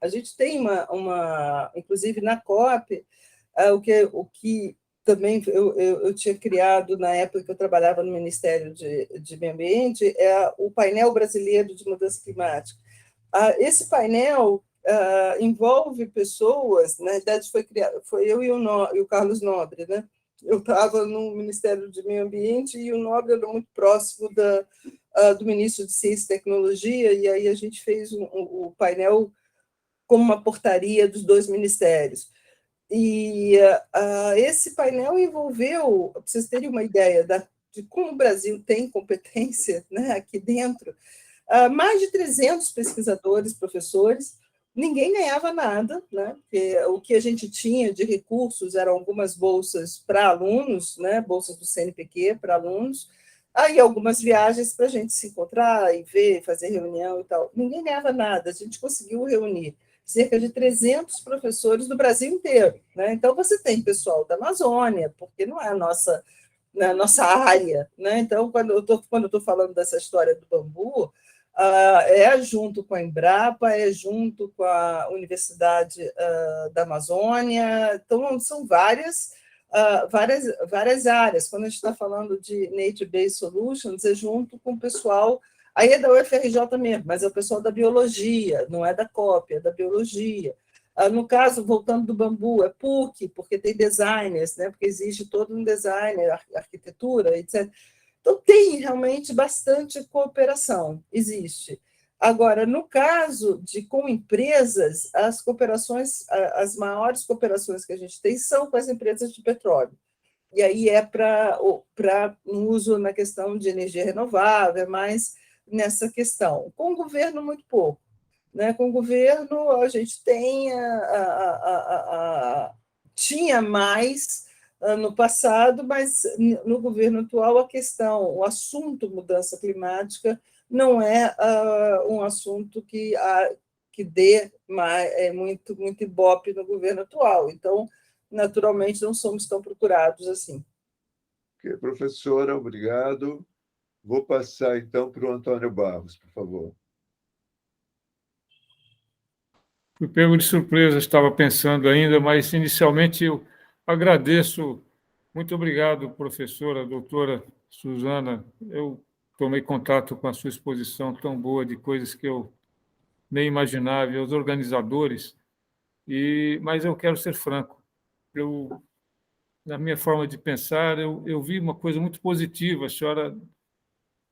Speaker 3: A gente tem inclusive na COP, o que também eu tinha criado na época que eu trabalhava no Ministério de Meio Ambiente, é o Painel Brasileiro de Mudança Climática. Esse painel envolve pessoas, na verdade foi eu e o Carlos Nobre, né? Eu estava no Ministério do Meio Ambiente e o Nobre era muito próximo do ministro de Ciência e Tecnologia, e aí a gente fez o painel como uma portaria dos 2 ministérios. E esse painel envolveu, para vocês terem uma ideia de como o Brasil tem competência, né, aqui dentro, mais de 300 pesquisadores, professores. Ninguém ganhava nada, né? Porque o que a gente tinha de recursos eram algumas bolsas para alunos, né? Bolsas do CNPq para alunos, aí algumas viagens para a gente se encontrar e ver, fazer reunião e tal. Ninguém ganhava nada, a gente conseguiu reunir cerca de 300 professores do Brasil inteiro, né? Então, você tem pessoal da Amazônia, porque não é a nossa área, né? Então, quando eu estou falando dessa história do bambu, é junto com a Embrapa, é junto com a Universidade da Amazônia, então são várias áreas. Quando a gente está falando de Nature-Based Solutions, é junto com o pessoal, aí é da UFRJ mesmo, mas é o pessoal da biologia, não é da cópia, é da biologia. No caso, voltando do bambu, é PUC, porque tem designers, né? Porque existe todo um designer, arquitetura, etc. Então, tem realmente bastante cooperação, existe. Agora, no caso de com empresas, as cooperações, as maiores cooperações que a gente tem são com as empresas de petróleo. E aí é para uso na questão de energia renovável, é mais nessa questão. Com o governo, muito pouco. Né? Com o governo, a gente tem tinha mais no passado, mas no governo atual a questão, o assunto mudança climática não é um assunto que dê muito ibope no governo atual. Então, naturalmente, não somos tão procurados assim.
Speaker 1: Okay, professora, obrigado. Vou passar, então, para o Antônio Barros, por favor.
Speaker 6: Fui pego de surpresa, estava pensando ainda, mas inicialmente eu agradeço. Muito obrigado, professora, doutora Suzana. Eu tomei contato com a sua exposição tão boa de coisas que eu nem imaginava, e os organizadores, mas eu quero ser franco. Na minha forma de pensar, eu vi uma coisa muito positiva. A senhora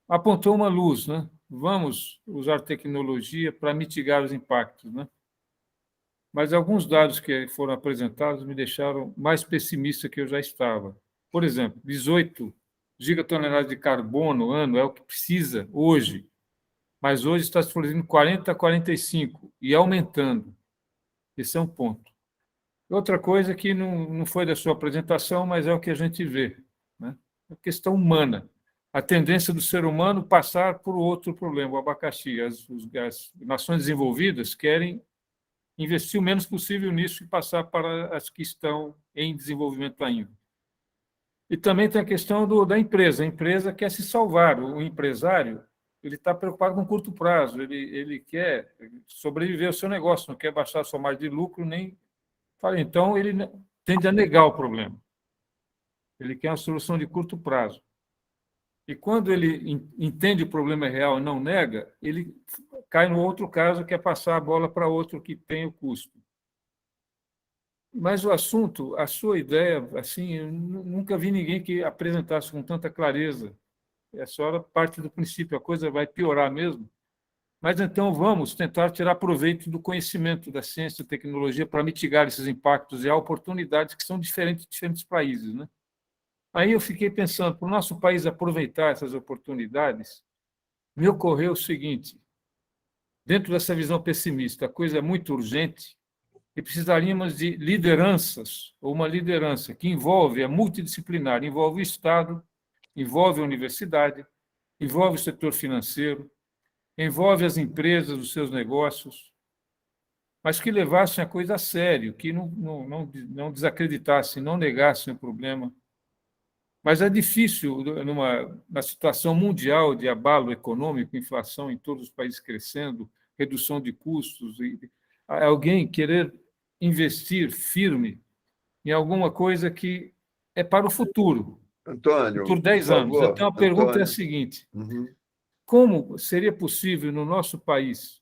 Speaker 6: apontou uma luz, né? Vamos usar tecnologia para mitigar os impactos, né? Mas alguns dados que foram apresentados me deixaram mais pessimista que eu já estava. Por exemplo, 18 gigatoneladas de carbono ano é o que precisa hoje, mas hoje está se produzindo 40 a 45 e aumentando. Esse é um ponto. Outra coisa que não foi da sua apresentação, mas é o que a gente vê, né? A questão humana. A tendência do ser humano passar por outro problema, o abacaxi. As nações desenvolvidas querem investir o menos possível nisso e passar para as que estão em desenvolvimento ainda. E também tem a questão da empresa. A empresa quer se salvar. O empresário ele está preocupado com curto prazo. Ele quer sobreviver ao seu negócio, não quer baixar a sua margem de lucro, nem... Então, ele tende a negar o problema. Ele quer uma solução de curto prazo. E quando ele entende o problema real e não nega, ele cai no outro caso, que é passar a bola para outro que tem o custo. Mas o assunto, a sua ideia, assim, eu nunca vi ninguém que apresentasse com tanta clareza. A senhora parte do princípio, a coisa vai piorar mesmo. Mas então vamos tentar tirar proveito do conhecimento da ciência e tecnologia para mitigar esses impactos e há oportunidades que são diferentes em diferentes países, né? Aí eu fiquei pensando, para o nosso país aproveitar essas oportunidades, me ocorreu o seguinte: dentro dessa visão pessimista, a coisa é muito urgente e precisaríamos de lideranças, ou uma liderança que envolve, é multidisciplinar, envolve o Estado, envolve a universidade, envolve o setor financeiro, envolve as empresas, os seus negócios, mas que levassem a coisa a sério, que não desacreditassem, não negassem o problema. Mas é difícil, na situação mundial de abalo econômico, inflação em todos os países crescendo, redução de custos, alguém querer investir firme em alguma coisa que é para o futuro,
Speaker 1: Antônio,
Speaker 6: por 10
Speaker 1: por
Speaker 6: anos.
Speaker 1: favor.
Speaker 6: Então, a pergunta
Speaker 1: Antônio.
Speaker 6: é a seguinte: como seria possível, no nosso país,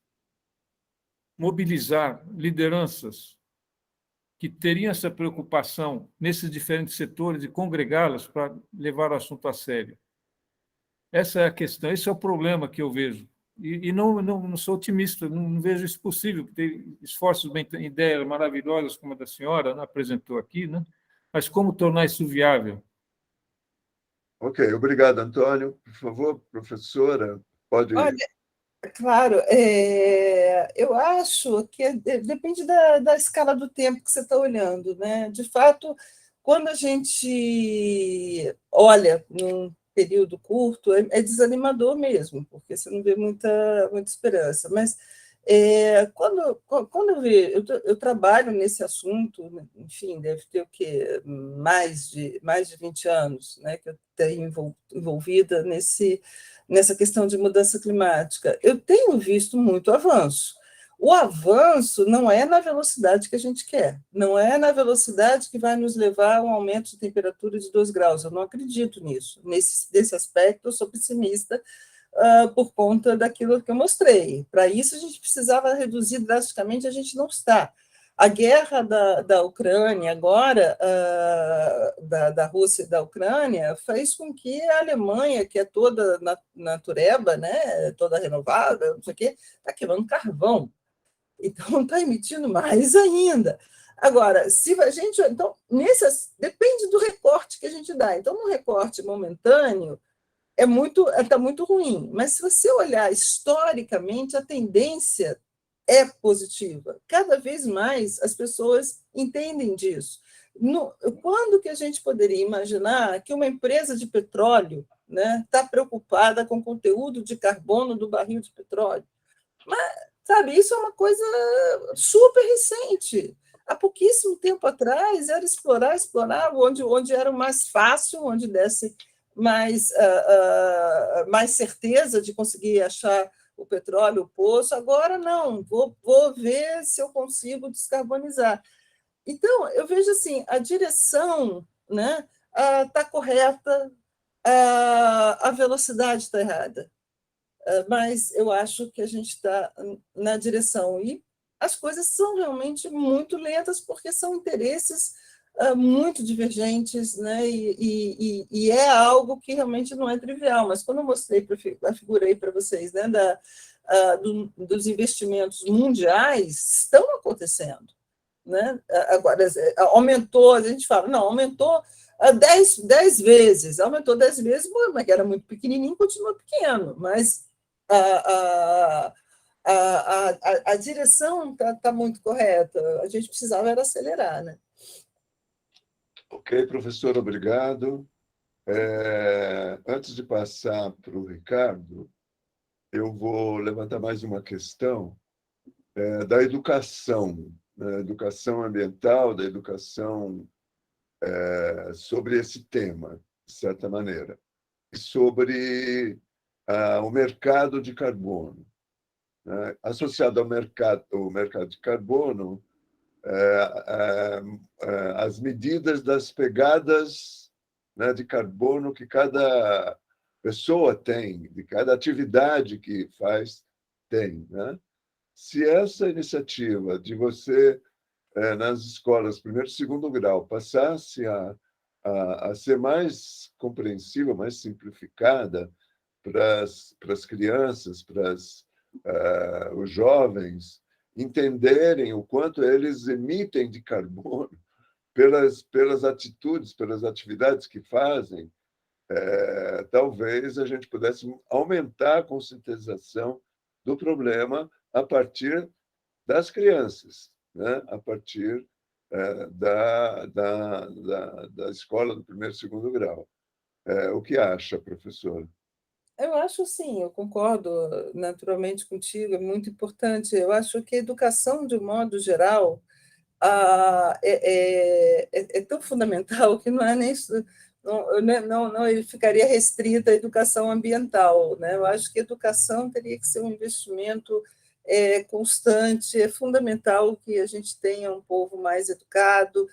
Speaker 6: mobilizar lideranças que teriam essa preocupação nesses diferentes setores e congregá-las para levar o assunto a sério? Essa é a questão, esse é o problema que eu vejo. E não sou otimista, não vejo isso possível. Tem esforços, ideias maravilhosas, como a da senhora, né, apresentou aqui, né? Mas como tornar isso viável?
Speaker 1: Ok, obrigado, Antônio. Por favor, professora, pode.
Speaker 3: Olha, claro, eu acho que depende da escala do tempo que você está olhando, né? De fato, quando a gente olha num período curto, é desanimador mesmo, porque você não vê muita esperança. Mas quando eu trabalho nesse assunto, né, enfim, deve ter o quê? Mais de 20 anos, né, que eu tenho envolvida nessa questão de mudança climática. Eu tenho visto muito avanço. O avanço não é na velocidade que a gente quer, não é na velocidade que vai nos levar a um aumento de temperatura de 2 graus. Eu não acredito nisso. Nesse aspecto, eu sou pessimista, por conta daquilo que eu mostrei. Para isso, a gente precisava reduzir drasticamente, a gente não está. A guerra da Ucrânia, agora, da Rússia e da Ucrânia, fez com que a Alemanha, que é toda natureba, né, toda renovada, não sei o quê, está queimando carvão. Então, está emitindo mais ainda. Agora, se a gente. Então, depende do recorte que a gente dá. Então, no recorte momentâneo, está muito ruim. Mas se você olhar historicamente, a tendência é positiva. Cada vez mais as pessoas entendem disso. Quando que a gente poderia imaginar que uma empresa de petróleo, né, está preocupada com o conteúdo de carbono do barril de petróleo? Mas, sabe, isso é uma coisa super recente. Há pouquíssimo tempo atrás era explorar onde era mais fácil, onde desse mais certeza de conseguir achar o petróleo, o poço. Agora não, vou ver se eu consigo descarbonizar. Então, eu vejo assim, a direção, né, está correta, a velocidade está errada, mas eu acho que a gente está na direção. E as coisas são realmente muito lentas, porque são interesses muito divergentes, né? E é algo que realmente não é trivial. Mas quando eu afigurei para vocês, né, dos investimentos mundiais, estão acontecendo, né? Agora, aumentou, a gente fala, não, aumentou 10 vezes, aumentou 10 vezes, mas era muito pequenininho, continua pequeno, mas a, a direção está muito correta, a gente precisava era acelerar, né?
Speaker 1: Ok, professor, obrigado. Antes de passar para o Ricardo, eu vou levantar mais uma questão da educação, né? Educação ambiental, da educação sobre esse tema, de certa maneira, e sobre o mercado de carbono, né? Associado ao mercado de carbono, as medidas das pegadas, né, de carbono que cada pessoa tem, de cada atividade que faz tem, né? Se essa iniciativa de você, nas escolas primeiro e segundo grau, passasse a ser mais compreensível, mais simplificada para as crianças, para os jovens entenderem o quanto eles emitem de carbono pelas atitudes, pelas atividades que fazem, talvez a gente pudesse aumentar a conscientização do problema a partir das crianças, né? A partir da escola do primeiro e segundo grau. O que acha, professor?
Speaker 3: Eu acho sim, eu concordo naturalmente contigo, é muito importante. Eu acho que a educação, de um modo geral, é tão fundamental que não é nem não ele ficaria restrita à educação ambiental, né? Eu acho que a educação teria que ser um investimento constante. É fundamental que a gente tenha um povo mais educado,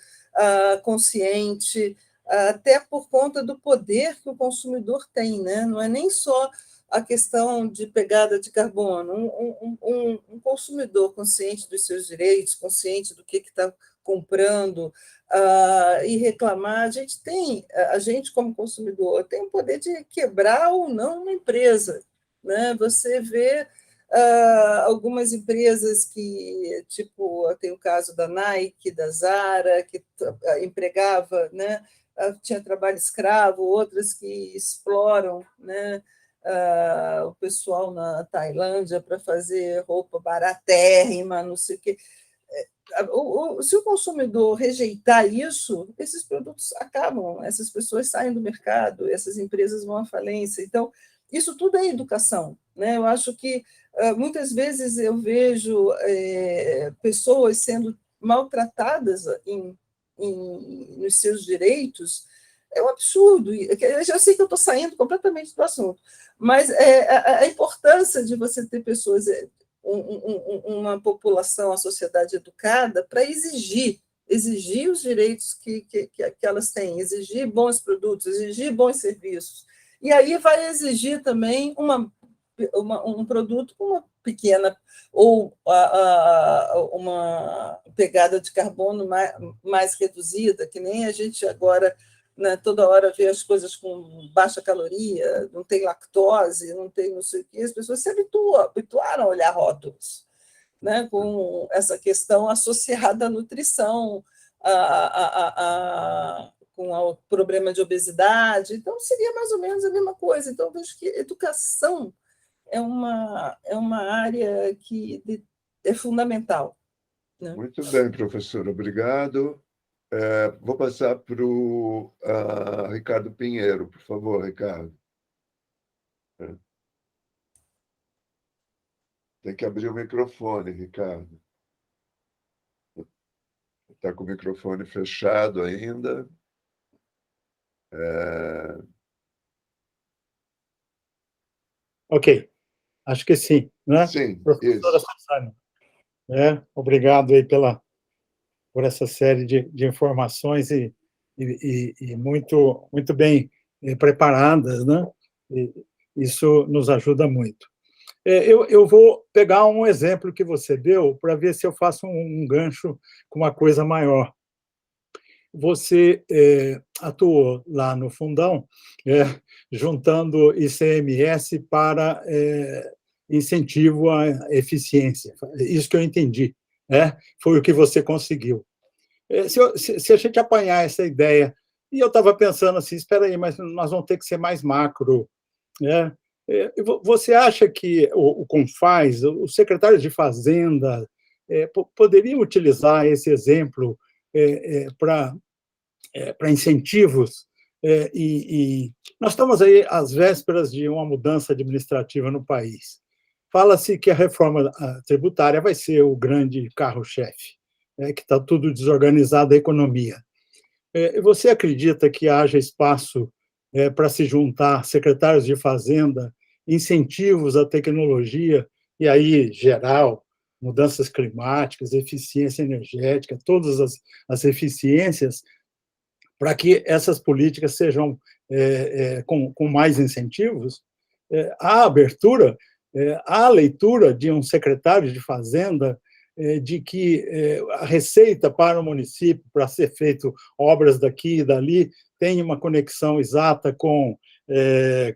Speaker 3: consciente, até por conta do poder que o consumidor tem, né? Não é nem só a questão de pegada de carbono. Um consumidor consciente dos seus direitos, consciente do que está comprando, e reclamar, a gente como consumidor tem o poder de quebrar ou não uma empresa, né? Você vê algumas empresas que, tipo, tem o caso da Nike, da Zara, que empregava, né? Tinha trabalho escravo, outras que exploram, né? O pessoal na Tailândia para fazer roupa baratérrima, não sei o quê. Se o consumidor rejeitar isso, esses produtos acabam, essas pessoas saem do mercado, essas empresas vão à falência. Então, isso tudo é educação, né? Eu acho que muitas vezes eu vejo pessoas sendo maltratadas nos seus direitos. É um absurdo. Eu já sei que eu estou saindo completamente do assunto, mas a importância de você ter pessoas, uma população, a sociedade educada, para exigir os direitos que elas têm, exigir bons produtos, exigir bons serviços. E aí vai exigir também um produto com uma pequena ou uma pegada de carbono mais reduzida, que nem a gente agora, né, toda hora vê as coisas com baixa caloria, não tem lactose, não tem não sei o quê, as pessoas se habituaram a olhar rótulos, né, com essa questão associada à nutrição, com o problema de obesidade. Então, seria mais ou menos a mesma coisa. Então, eu vejo que educação é uma área que é fundamental, né?
Speaker 1: Muito bem, professor, obrigado. Vou passar para o Ricardo Pinheiro, por favor, Ricardo. Tem que abrir o microfone, Ricardo. Está com o microfone fechado ainda.
Speaker 7: Ok, acho que sim, né?
Speaker 1: Sim,
Speaker 7: Professora
Speaker 1: isso.
Speaker 7: Suzana, obrigado aí por essa série de informações e muito, muito bem preparadas, né? Isso nos ajuda muito. Eu vou pegar um exemplo que você deu para ver se eu faço um gancho com uma coisa maior. Você atuou lá no Fundão, juntando ICMS para incentivo à eficiência. Isso que eu entendi, foi o que você conseguiu. Se a gente apanhar essa ideia, e eu estava pensando assim, espera aí, mas nós vamos ter que ser mais macro, né? Você acha que o CONFAZ, os secretários de Fazenda, poderiam utilizar esse exemplo para incentivos? E nós estamos aí às vésperas de uma mudança administrativa no país. Fala-se que a reforma tributária vai ser o grande carro-chefe, que está tudo desorganizado a economia. Você acredita que haja espaço para se juntar secretários de Fazenda, incentivos à tecnologia, e aí, geral, mudanças climáticas, eficiência energética, todas as eficiências, para que essas políticas sejam com mais incentivos? Há abertura, há leitura de um secretário de Fazenda de que a receita para o município, para ser feito obras daqui e dali, tem uma conexão exata com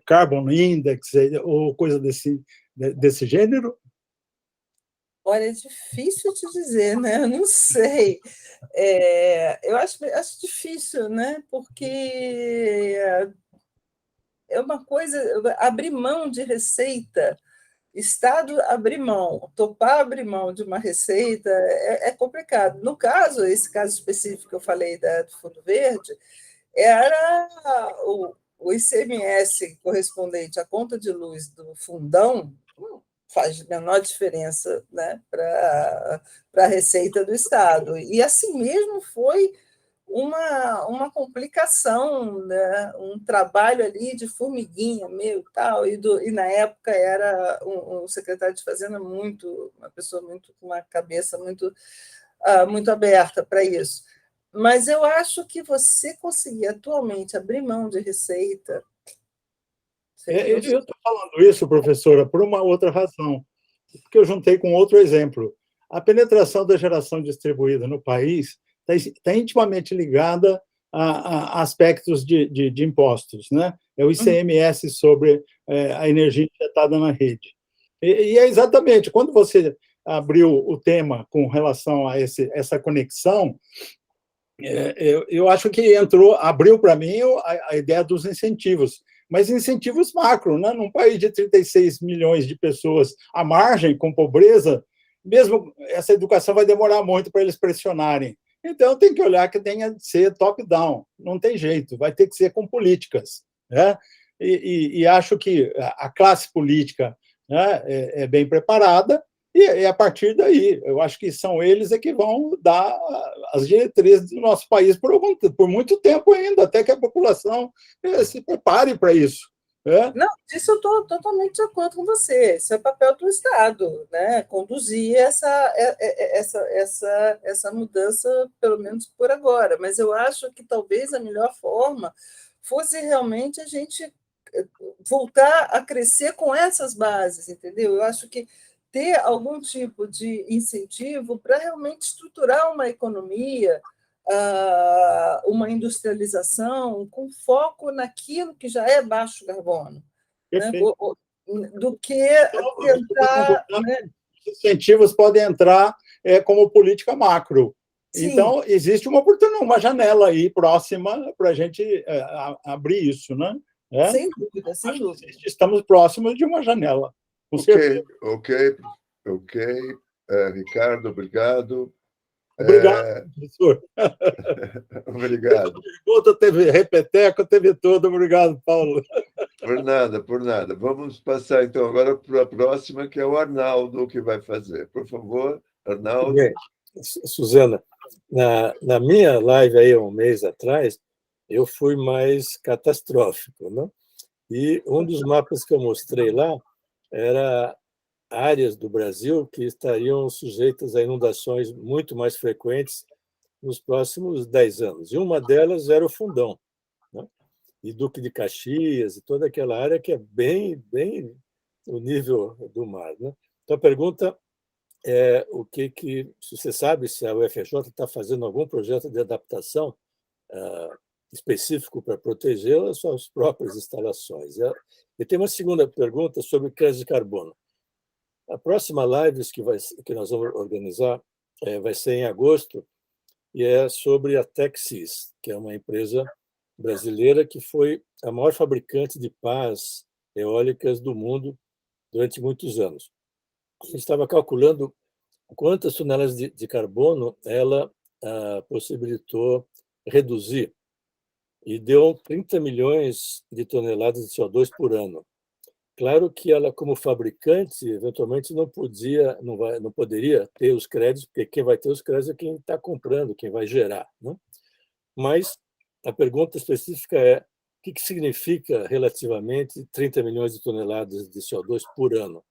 Speaker 7: Carbon Index ou coisa desse gênero?
Speaker 3: Olha, é difícil te dizer, né? Eu não sei. Eu acho difícil, né? Porque é uma coisa, abrir mão de receita, Estado abrir mão, topar abrir mão de uma receita é complicado. No caso, esse caso específico que eu falei do Fundo Verde, era o ICMS correspondente à conta de luz do Fundão, faz a menor diferença, né, para a receita do Estado. E assim mesmo foi uma complicação, né? Um trabalho ali de formiguinha, meio tal, e na época era um secretário de Fazenda uma pessoa com uma cabeça muito aberta para isso. Mas eu acho que você conseguir atualmente abrir mão de receita...
Speaker 7: Eu estou falando isso, professora, por uma outra razão, porque eu juntei com outro exemplo. A penetração da geração distribuída no país está intimamente ligada a aspectos de impostos, né? é o ICMS sobre a energia injetada na rede. E é exatamente, quando você abriu o tema com relação a essa conexão, eu acho que abriu para mim a ideia dos incentivos, mas incentivos macro, né? Num país de 36 milhões de pessoas à margem, com pobreza, mesmo essa educação vai demorar muito para eles pressionarem. Então, tem que olhar que tenha de ser top-down, não tem jeito, vai ter que ser com políticas, né? E acho que a classe política, né, é bem preparada, e a partir daí, eu acho que são eles que vão dar as diretrizes do nosso país por muito tempo ainda, até que a população se prepare para isso.
Speaker 3: Não, disso eu estou totalmente de acordo com você. Esse é o papel do Estado, né? Conduzir essa mudança, pelo menos por agora. Mas eu acho que talvez a melhor forma fosse realmente a gente voltar a crescer com essas bases, entendeu? Eu acho que ter algum tipo de incentivo para realmente estruturar uma economia, uma industrialização com foco naquilo que já é baixo carbono, né? Do que tentar... Né?
Speaker 7: Os incentivos podem entrar como política macro. Sim. Então, existe uma janela aí próxima para a gente abrir isso, né?
Speaker 3: Sem dúvida, sem dúvida.
Speaker 7: Estamos próximos de uma janela.
Speaker 1: Ok. Ricardo, obrigado.
Speaker 7: Obrigado, professor.
Speaker 1: Obrigado.
Speaker 7: Teve repeteco, teve tudo. Obrigado, Paulo.
Speaker 1: Por nada. Vamos passar, então, agora para a próxima, que é o Arnaldo, que vai fazer. Por favor, Arnaldo.
Speaker 2: Bem, Suzana, na minha live aí, um mês atrás, eu fui mais catastrófico, né? E um dos mapas que eu mostrei lá era áreas do Brasil que estariam sujeitas a inundações muito mais frequentes nos próximos 10 anos. E uma delas era o Fundão, né? E Duque de Caxias, e toda aquela área que é bem o nível do mar, né? Então, a pergunta é se você sabe se a UFRJ está fazendo algum projeto de adaptação específico para proteger as suas próprias instalações. E tem uma segunda pergunta sobre crédito de carbono. A próxima live que nós vamos organizar vai ser em agosto, e é sobre a Texis, que é uma empresa brasileira que foi a maior fabricante de pás eólicas do mundo durante muitos anos. A gente estava calculando quantas toneladas de carbono ela possibilitou reduzir, e deu 30 milhões de toneladas de CO2 por ano. Claro que ela, como fabricante, eventualmente não poderia ter os créditos, porque quem vai ter os créditos é quem está comprando, quem vai gerar, né? Mas a pergunta específica é: o que significa relativamente 30 milhões de toneladas de CO2 por ano?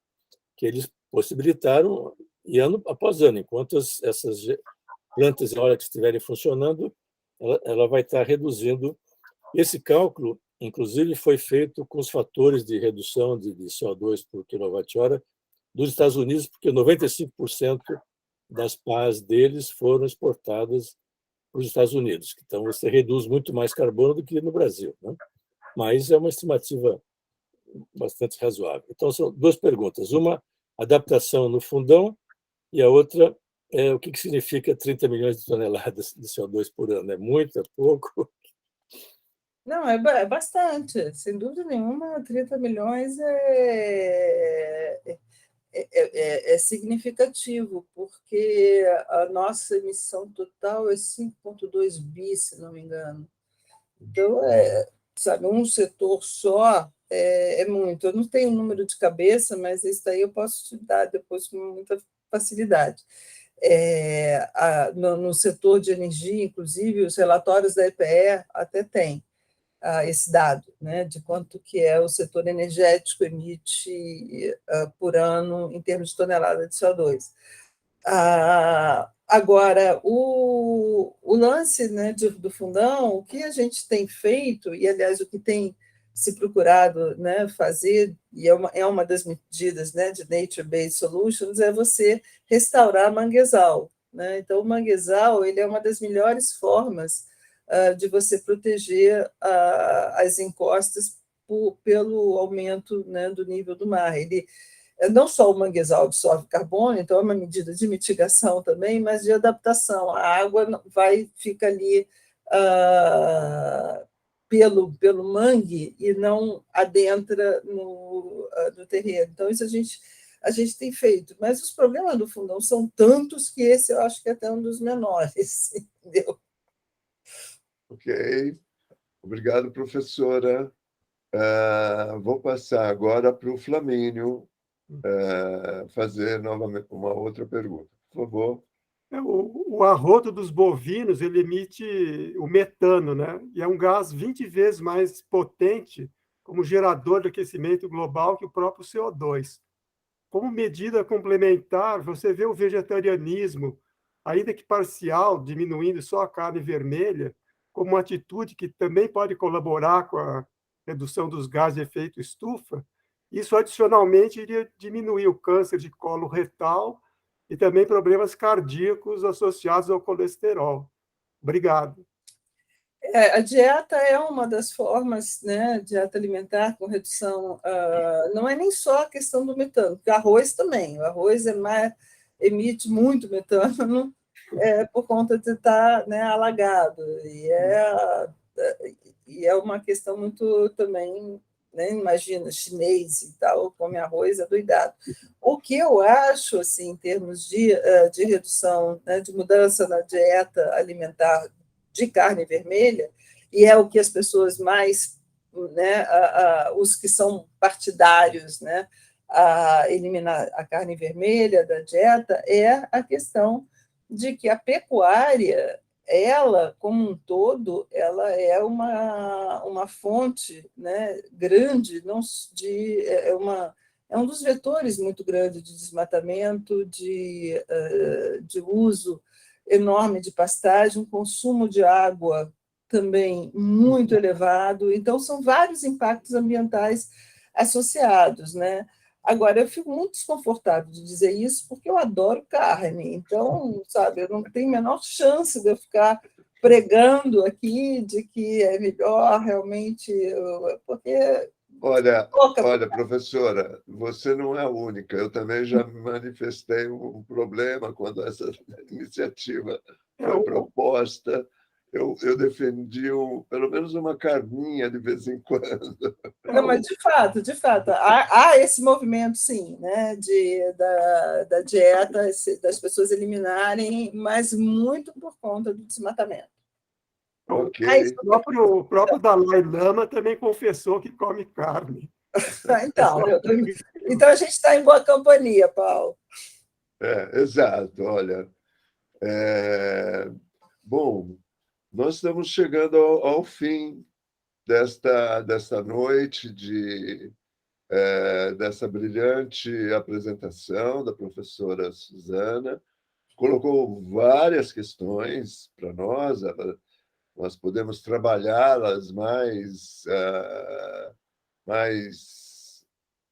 Speaker 2: Que eles possibilitaram, e ano após ano, enquanto essas plantas eólicas estiverem funcionando, ela vai estar reduzindo. Esse cálculo, inclusive, foi feito com os fatores de redução de CO2 por quilowatt-hora dos Estados Unidos, porque 95% das pás deles foram exportadas para os Estados Unidos. Então, você reduz muito mais carbono do que no Brasil, né? Mas é uma estimativa bastante razoável. Então, são duas perguntas. Uma, adaptação no Fundão, e a outra é o que significa 30 milhões de toneladas de CO2 por ano. É muito, é pouco?
Speaker 3: Não, é bastante, sem dúvida nenhuma. 30 milhões é significativo, porque a nossa emissão total é 5,2 bi, se não me engano. Então, sabe, um setor só é muito. Eu não tenho o número de cabeça, mas isso daí eu posso te dar depois com muita facilidade. No setor de energia, inclusive, os relatórios da EPE até têm esse dado, né, de quanto que o setor energético emite por ano em termos de tonelada de CO2. Agora, o lance, né, do Fundão, o que a gente tem feito, e, aliás, o que tem se procurado, né, fazer, e é uma das medidas, né, de Nature-Based Solutions, é você restaurar manguezal, né? Então, o manguezal ele é uma das melhores formas de você proteger as encostas pelo aumento, né, do nível do mar. Ele, não só o manguezal absorve carbono, então é uma medida de mitigação também, mas de adaptação. A água fica ali pelo mangue e não adentra no terreno. Então, isso a gente tem feito. Mas os problemas do fundão são tantos que esse eu acho que é até um dos menores, entendeu?
Speaker 1: Ok. Obrigado, professora. Vou passar agora para o Flamínio fazer novamente uma outra pergunta. Por favor.
Speaker 5: O arroto dos bovinos ele emite o metano, né? E é um gás 20 vezes mais potente como gerador de aquecimento global que o próprio CO2. Como medida complementar, você vê o vegetarianismo, ainda que parcial, diminuindo só a carne vermelha, como uma atitude que também pode colaborar com a redução dos gases de efeito estufa. Isso, adicionalmente, iria diminuir o câncer de colo retal e também problemas cardíacos associados ao colesterol. Obrigado.
Speaker 3: A dieta é uma das formas, né, dieta alimentar com redução. Não é nem só a questão do metano, porque arroz também. O arroz emite muito metano por conta de estar, né, alagado. E é uma questão muito também, né, imagina, chinês e tal, come arroz, é doidado. O que eu acho, assim, em termos de redução, né, de mudança na dieta alimentar de carne vermelha, e é o que as pessoas mais, né, os que são partidários, né, a eliminar a carne vermelha da dieta, é a questão de que a pecuária, ela, como um todo, ela é uma fonte, né, grande, é um dos vetores muito grande de desmatamento, de uso enorme de pastagem, um consumo de água também muito elevado. Então, são vários impactos ambientais associados, né? Agora, eu fico muito desconfortável de dizer isso, porque eu adoro carne. Então, sabe, eu não tenho a menor chance de eu ficar pregando aqui de que é melhor realmente, porque...
Speaker 1: Olha, professora, você não é a única. Eu também já manifestei um problema quando essa iniciativa foi proposta. Eu defendi pelo menos uma carninha de vez em quando.
Speaker 3: Não, mas de fato, há esse movimento, sim, né, da dieta, das pessoas eliminarem, mas muito por conta do desmatamento.
Speaker 1: Okay.
Speaker 5: O próprio Dalai Lama também confessou que come carne.
Speaker 3: Então a gente está em boa companhia, Paulo.
Speaker 1: Exato. Olha, bom, nós estamos chegando ao fim desta noite, dessa brilhante apresentação da professora Suzana. Colocou várias questões para nós. Nós podemos trabalhá-las mais,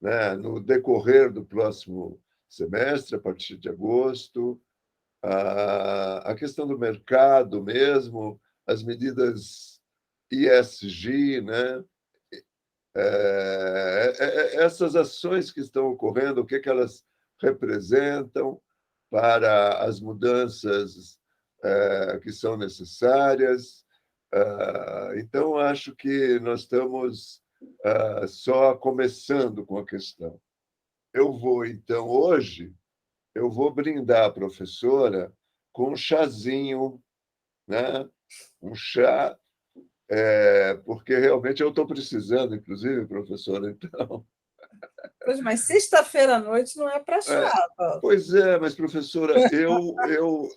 Speaker 1: né, no decorrer do próximo semestre, a partir de agosto. A questão do mercado mesmo, as medidas ESG, né? Essas ações que estão ocorrendo, o que elas representam para as mudanças que são necessárias. Então, acho que nós estamos só começando com a questão. Hoje, eu vou brindar a professora com um chazinho, né? Um chá, porque realmente eu estou precisando, inclusive, professora, então...
Speaker 3: Mas sexta-feira à noite não é para chá, Paulo.
Speaker 1: Pois é, mas, professora,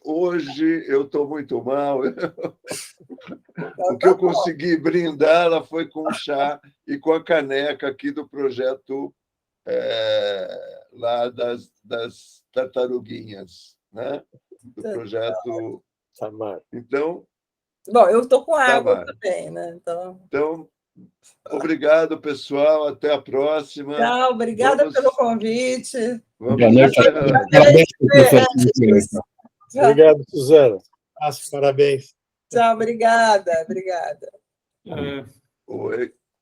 Speaker 1: hoje eu estou muito mal. O que eu consegui brindá-la foi com o chá e com a caneca aqui do projeto lá das tartaruguinhas, né? Do projeto... Então...
Speaker 3: Bom, eu estou com água também, né?
Speaker 1: Então, obrigado, pessoal. Até a próxima.
Speaker 3: Tchau, obrigada pelo convite.
Speaker 1: Boa noite.
Speaker 2: Obrigado, Suzana. Parabéns.
Speaker 3: Tchau, obrigada.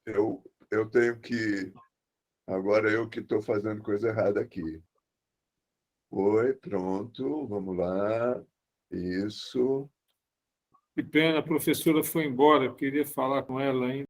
Speaker 1: Eu eu tenho que... Agora eu que estou fazendo coisa errada aqui. Oi, pronto, vamos lá. Isso.
Speaker 6: Que pena, a professora foi embora, eu queria falar com ela ainda.